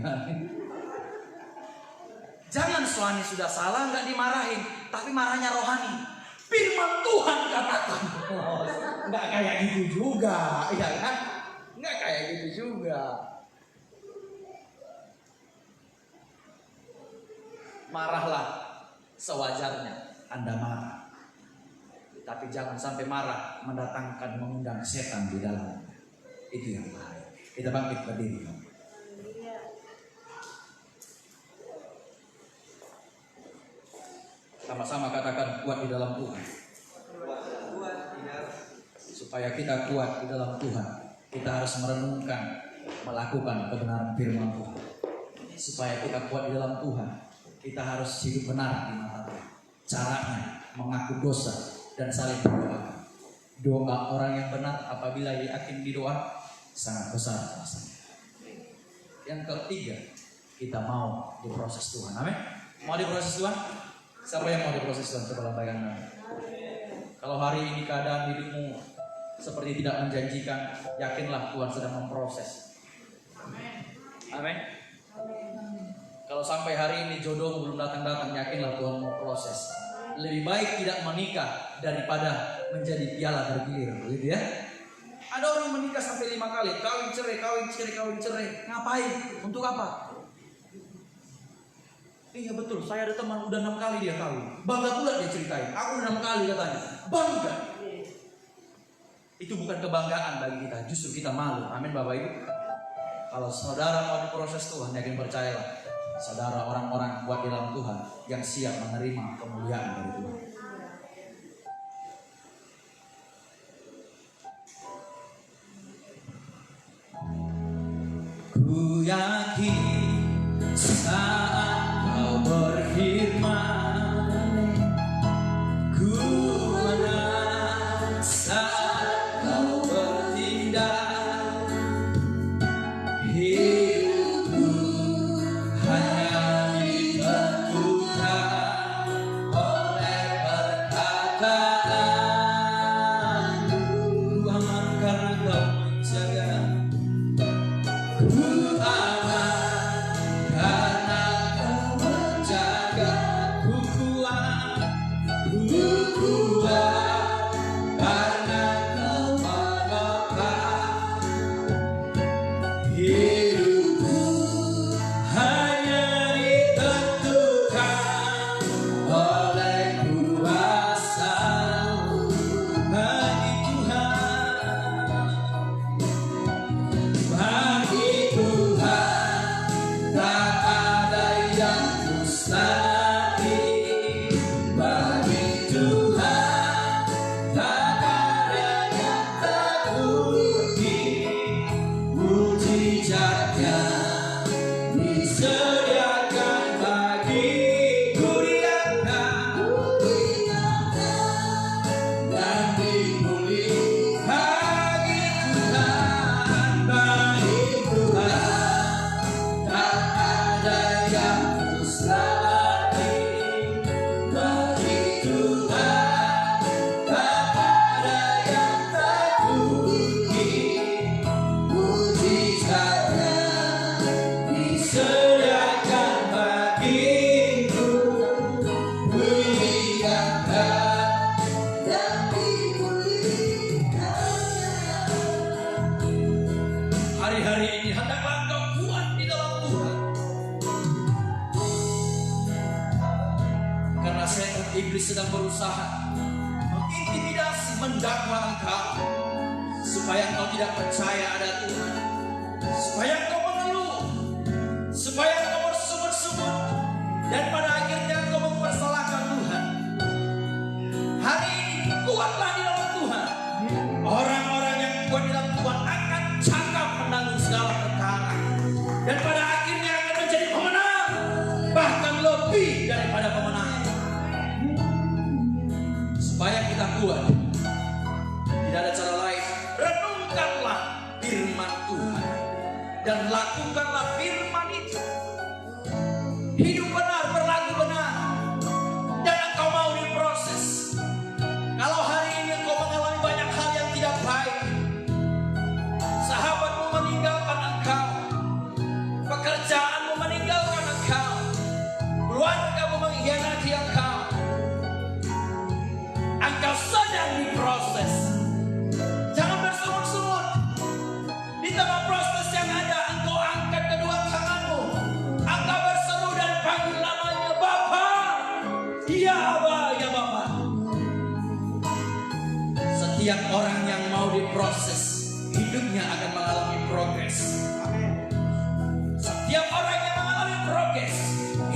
Jangan suami sudah salah nggak dimarahin, tapi marahnya rohani. Firman Tuhan katakan, nggak kayak gitu juga, ya kan? Nggak kayak gitu juga. Marahlah sewajarnya Anda marah, tapi jangan sampai marah mendatangkan mengundang setan di dalamnya. Itu yang bahaya. Kita bangkit berdiri. Sama-sama katakan kuat di dalam Tuhan. Supaya kita kuat di dalam Tuhan, kita harus merenungkan, melakukan kebenaran firman Tuhan. Supaya kita kuat di dalam Tuhan, kita harus hidup benar di mata Tuhan. Caranya mengaku dosa dan saling berdoa. Doa orang yang benar apabila yakin di doa sangat besar rasanya. Yang ketiga, kita mau diproses Tuhan. Amin. Mau diproses Tuhan? Siapa yang mau diproses Tuhan? Coba lambaikan tangan. Kalau hari ini keadaan hidupmu seperti tidak menjanjikan, yakinlah Tuhan sedang memproses. Amin. Kalau sampai hari ini jodoh belum datang-datang, yakinlah Tuhan mau proses. Lebih baik tidak menikah daripada menjadi piala bergilir, gitu ya. Ada orang menikah sampai 5 kali, kawin cerai, kawin cerai, kawin cerai. Ngapain? Untuk apa? Iya betul, saya ada teman udah 6 kali dia kawin. Bangga pula dia ceritain, aku udah 6 kali katanya. Bangga. Itu bukan kebanggaan bagi kita, justru kita malu. Amin Bapak Ibu. Kalau saudara mau diproses Tuhan, yakin percayalah, saudara orang-orang kuat di dalam Tuhan yang siap menerima kemuliaan dari Tuhan. Ku yakin saat Kau berfirman, ku menang saat Kau bertindak. Hidupku hanya ditentukan oleh perkataan. Ku aman karena Kau menjaga. Ku aman karena Kau menjaga. Ku kuat karena Kau menopang. Hidupku hanya ditentukan oleh kuasa-Mu. Bagi Tuhan tak ada yang mustahil. Bagi Tuhan tak ada yang tak mungkin. Mujizatnya disediakan bagiku, diangkat dan dipulih. Bagi Tuhan tak ada yang mustahil. Bagi Tuhan tak ada yang tak mungkin. Mujizatnya disediakan bagiku, diangkat dan dipulihkan. Hari-hari ini hendaklah engkau kuat di dalam Tuhan. Karena setan iblis sedang berusaha mengintimidasi, mendakwa engkau supaya engkau tidak percaya ada Tuhan, supaya engkau mengeluh, supaya engkau bersungut-sungut, dan pada akhirnya engkau mempersalahkan Tuhan. Hari ini kuatlah di dalam Tuhan. Orang-orang yang kuat di dalam Tuhan akan cakap menanggung segala perkara, dan pada akhirnya akan menjadi pemenang, bahkan lebih daripada pemenang. Supaya kita kuat, hidup benar, berlaku benar, dan engkau mau diproses. Kalau hari ini engkau mengalami banyak hal yang tidak baik, sahabatmu meninggalkan engkau, pekerjaanmu meninggalkan engkau, keluargamu mengkhianati engkau, engkau sedang diproses. Jangan bersungut-sungut. Di tengah proses yang ada, engkau angkat kedua tanganmu, engkau berseru dan panggil namanya, Bapa, ya Aba, ya Bapa. Setiap orang yang mau diproses, hidupnya akan mengalami progres. Setiap orang yang mengalami progres,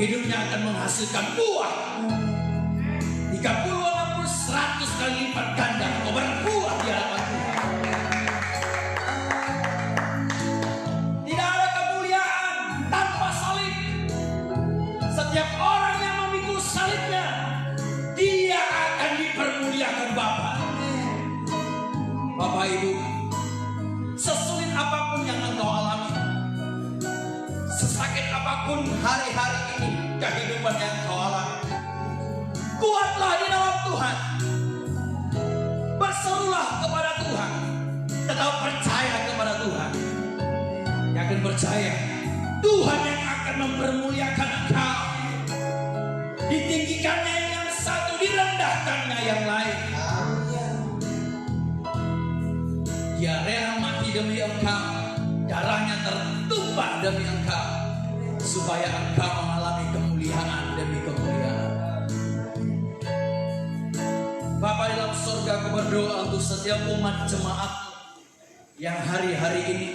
hidupnya akan menghasilkan buah. 30, 60, 100 kali lipat ganda kau berbuah di hadapan Tuhan. Tidak ada kemuliaan tanpa salib. Setiap orang yang memikul salibnya, dia akan dipermuliakan Bapa. Bapak Ibu, sesulit apapun yang engkau alami, sesakit apapun hari-hari ini kehidupan yang engkau alami, kuatlah di dalam Tuhan. Berserulah kepada Tuhan. Tetap percaya kepada Tuhan. Yakin percaya Tuhan yang akan mempermuliakan engkau. Ditinggikannya yang satu, direndahkannya yang lain. Dia rela mati demi engkau, darahnya tertumpah demi engkau, supaya engkau mengalami kemuliaan demi kemuliaan. Bapa di dalam surga, aku berdoa untuk setiap umat jemaat yang hari-hari ini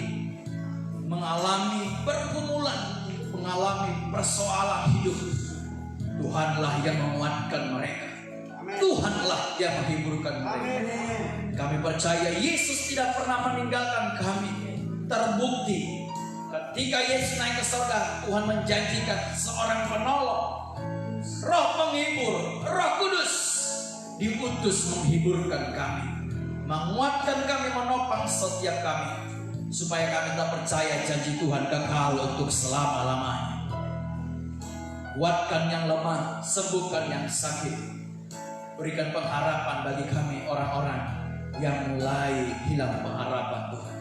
mengalami pergumulan, mengalami persoalan hidup. Tuhanlah yang menguatkan mereka. Tuhanlah yang menghiburkan mereka. Kami percaya Yesus tidak pernah meninggalkan kami. Terbukti ketika Yesus naik ke surga, Tuhan menjanjikan seorang penolong, Roh penghibur, Roh Kudus diutus menghiburkan kami, menguatkan kami, menopang setiap kami, supaya kami tak percaya janji Tuhan kekal untuk selama-lamanya. Kuatkan yang lemah, sembuhkan yang sakit, berikan pengharapan bagi kami orang-orang yang mulai hilang pengharapan Tuhan.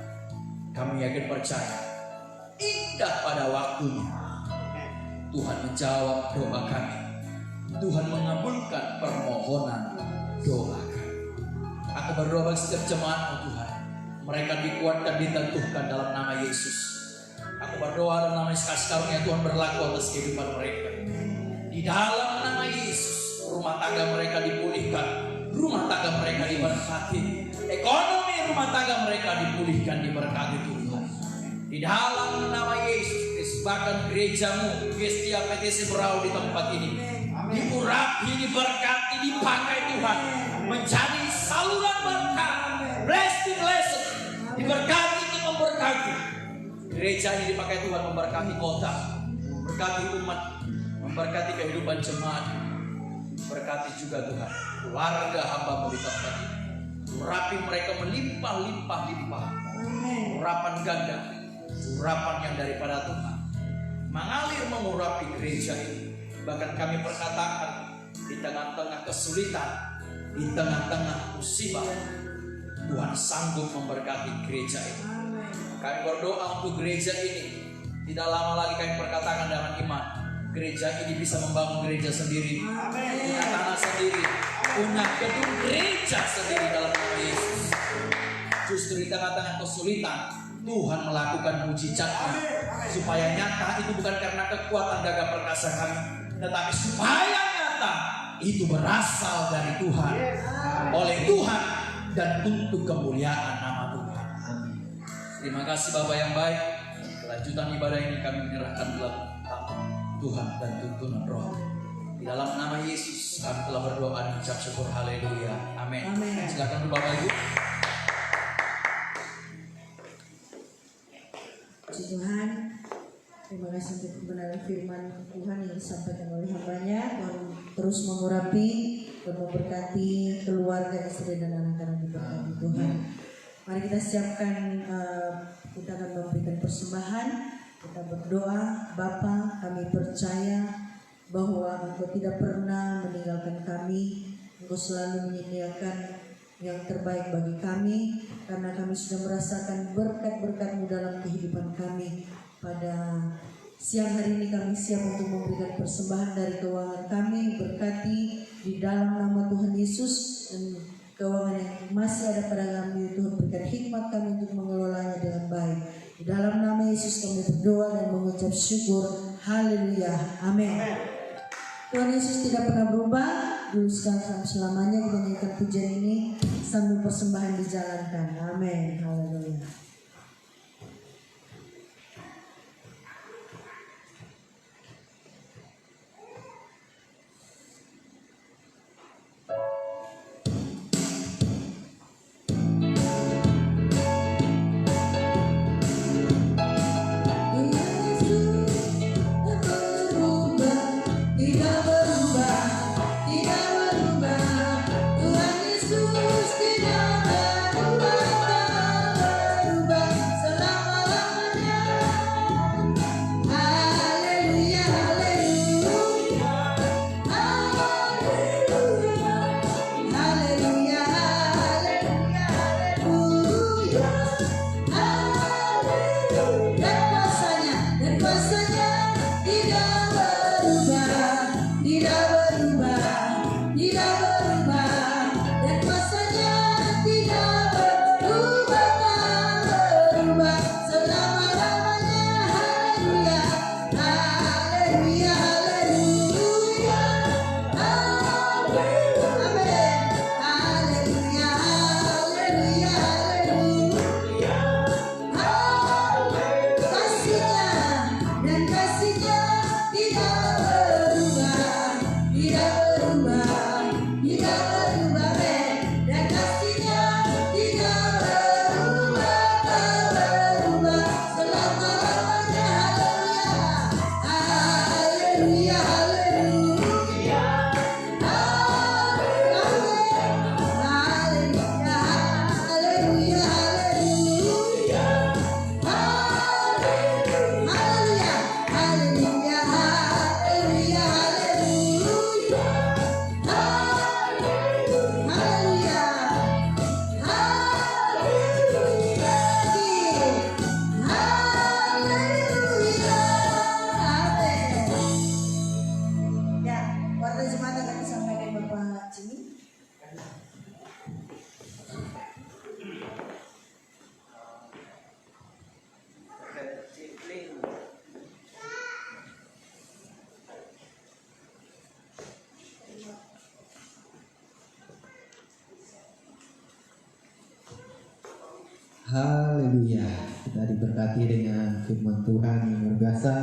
Kami yakin percaya, indah pada waktunya Tuhan menjawab doa kami. Tuhan mengabulkan permohonan doa kami. Aku berdoa bagi setiap jemaat Tuhan, mereka dikuatkan, ditentukan dalam nama Yesus. Aku berdoa dalam nama Yesus, kasih karunia Tuhan berlaku atas kehidupan mereka. Di dalam nama Yesus, rumah tangga mereka dipulihkan, rumah tangga mereka diberkati, ekonomi rumah tangga mereka dipulihkan, diberkati Tuhan. Di dalam nama Yesus, bahkan gerejamu, Gestia PTC Berau di tempat ini diurapi, diberkati, dipakai Tuhan menjadi saluran berkat, blessing, diberkati untuk memberkati. Gereja ini dipakai Tuhan memberkati kota, memberkati umat, memberkati kehidupan jemaat. Berkati juga Tuhan keluarga hamba-Mu di tempat ini. Urapi mereka melimpah-limpah, urapan ganda, urapan yang daripada Tuhan mengalir mengurapi gereja ini. Bahkan kami perkatakan, di tengah-tengah kesulitan, di tengah-tengah musibah, Tuhan sanggup memberkati gereja ini. Kami berdoa untuk gereja ini. Tidak lama lagi kami perkatakan dengan iman, gereja ini bisa membangun gereja sendiri, punya tanah sendiri, punya gedung gereja sendiri dalam nama Yesus. Justru di tengah-tengah kesulitan, Tuhan melakukan mujizat-Nya supaya nyata itu bukan karena kekuatan gagah perkasa kami, tetapi supaya nyata itu berasal dari Tuhan, oleh Tuhan, dan untuk kemuliaan nama Tuhan. Terima kasih Bapa yang baik. Kelanjutan ibadah ini kami menyerahkan dalam tangan Tuhan dan tuntunan Roh. Di dalam nama Yesus kami telah berdoa dan ucap syukur. Haleluya. Amin. Silakan Bapak Ibu. Puji Tuhan, terima kasih untuk kebenaran firman Tuhan yang disampaikan oleh hamba-Nya. Tuhan terus mengurapi dan memberkati keluarga, istri dan anak-anak diberkati Tuhan. Mari kita siapkan, kita akan memberikan persembahan Kita berdoa, Bapa, kami percaya bahwa Engkau tidak pernah meninggalkan kami. Engkau selalu menyediakan yang terbaik bagi kami, karena kami sudah merasakan berkat-berkat-Mu dalam kehidupan kami. Pada siang hari ini kami siap untuk memberikan persembahan dari keuangan kami. Berkati di dalam nama Tuhan Yesus, dan keuangan yang masih ada pada kami, Tuhan berikan hikmat kami untuk mengelolanya dengan baik. Di dalam nama Yesus kami berdoa dan mengucap syukur. Haleluya. Amin. Tuhan Yesus tidak pernah berubah. Dulu sekarang sampai selamanya. Kita nyanyikan pujian ini sambil persembahan dijalankan. Amin. Haleluya. Haleluya. Kita diberkati dengan firman Tuhan yang luar biasa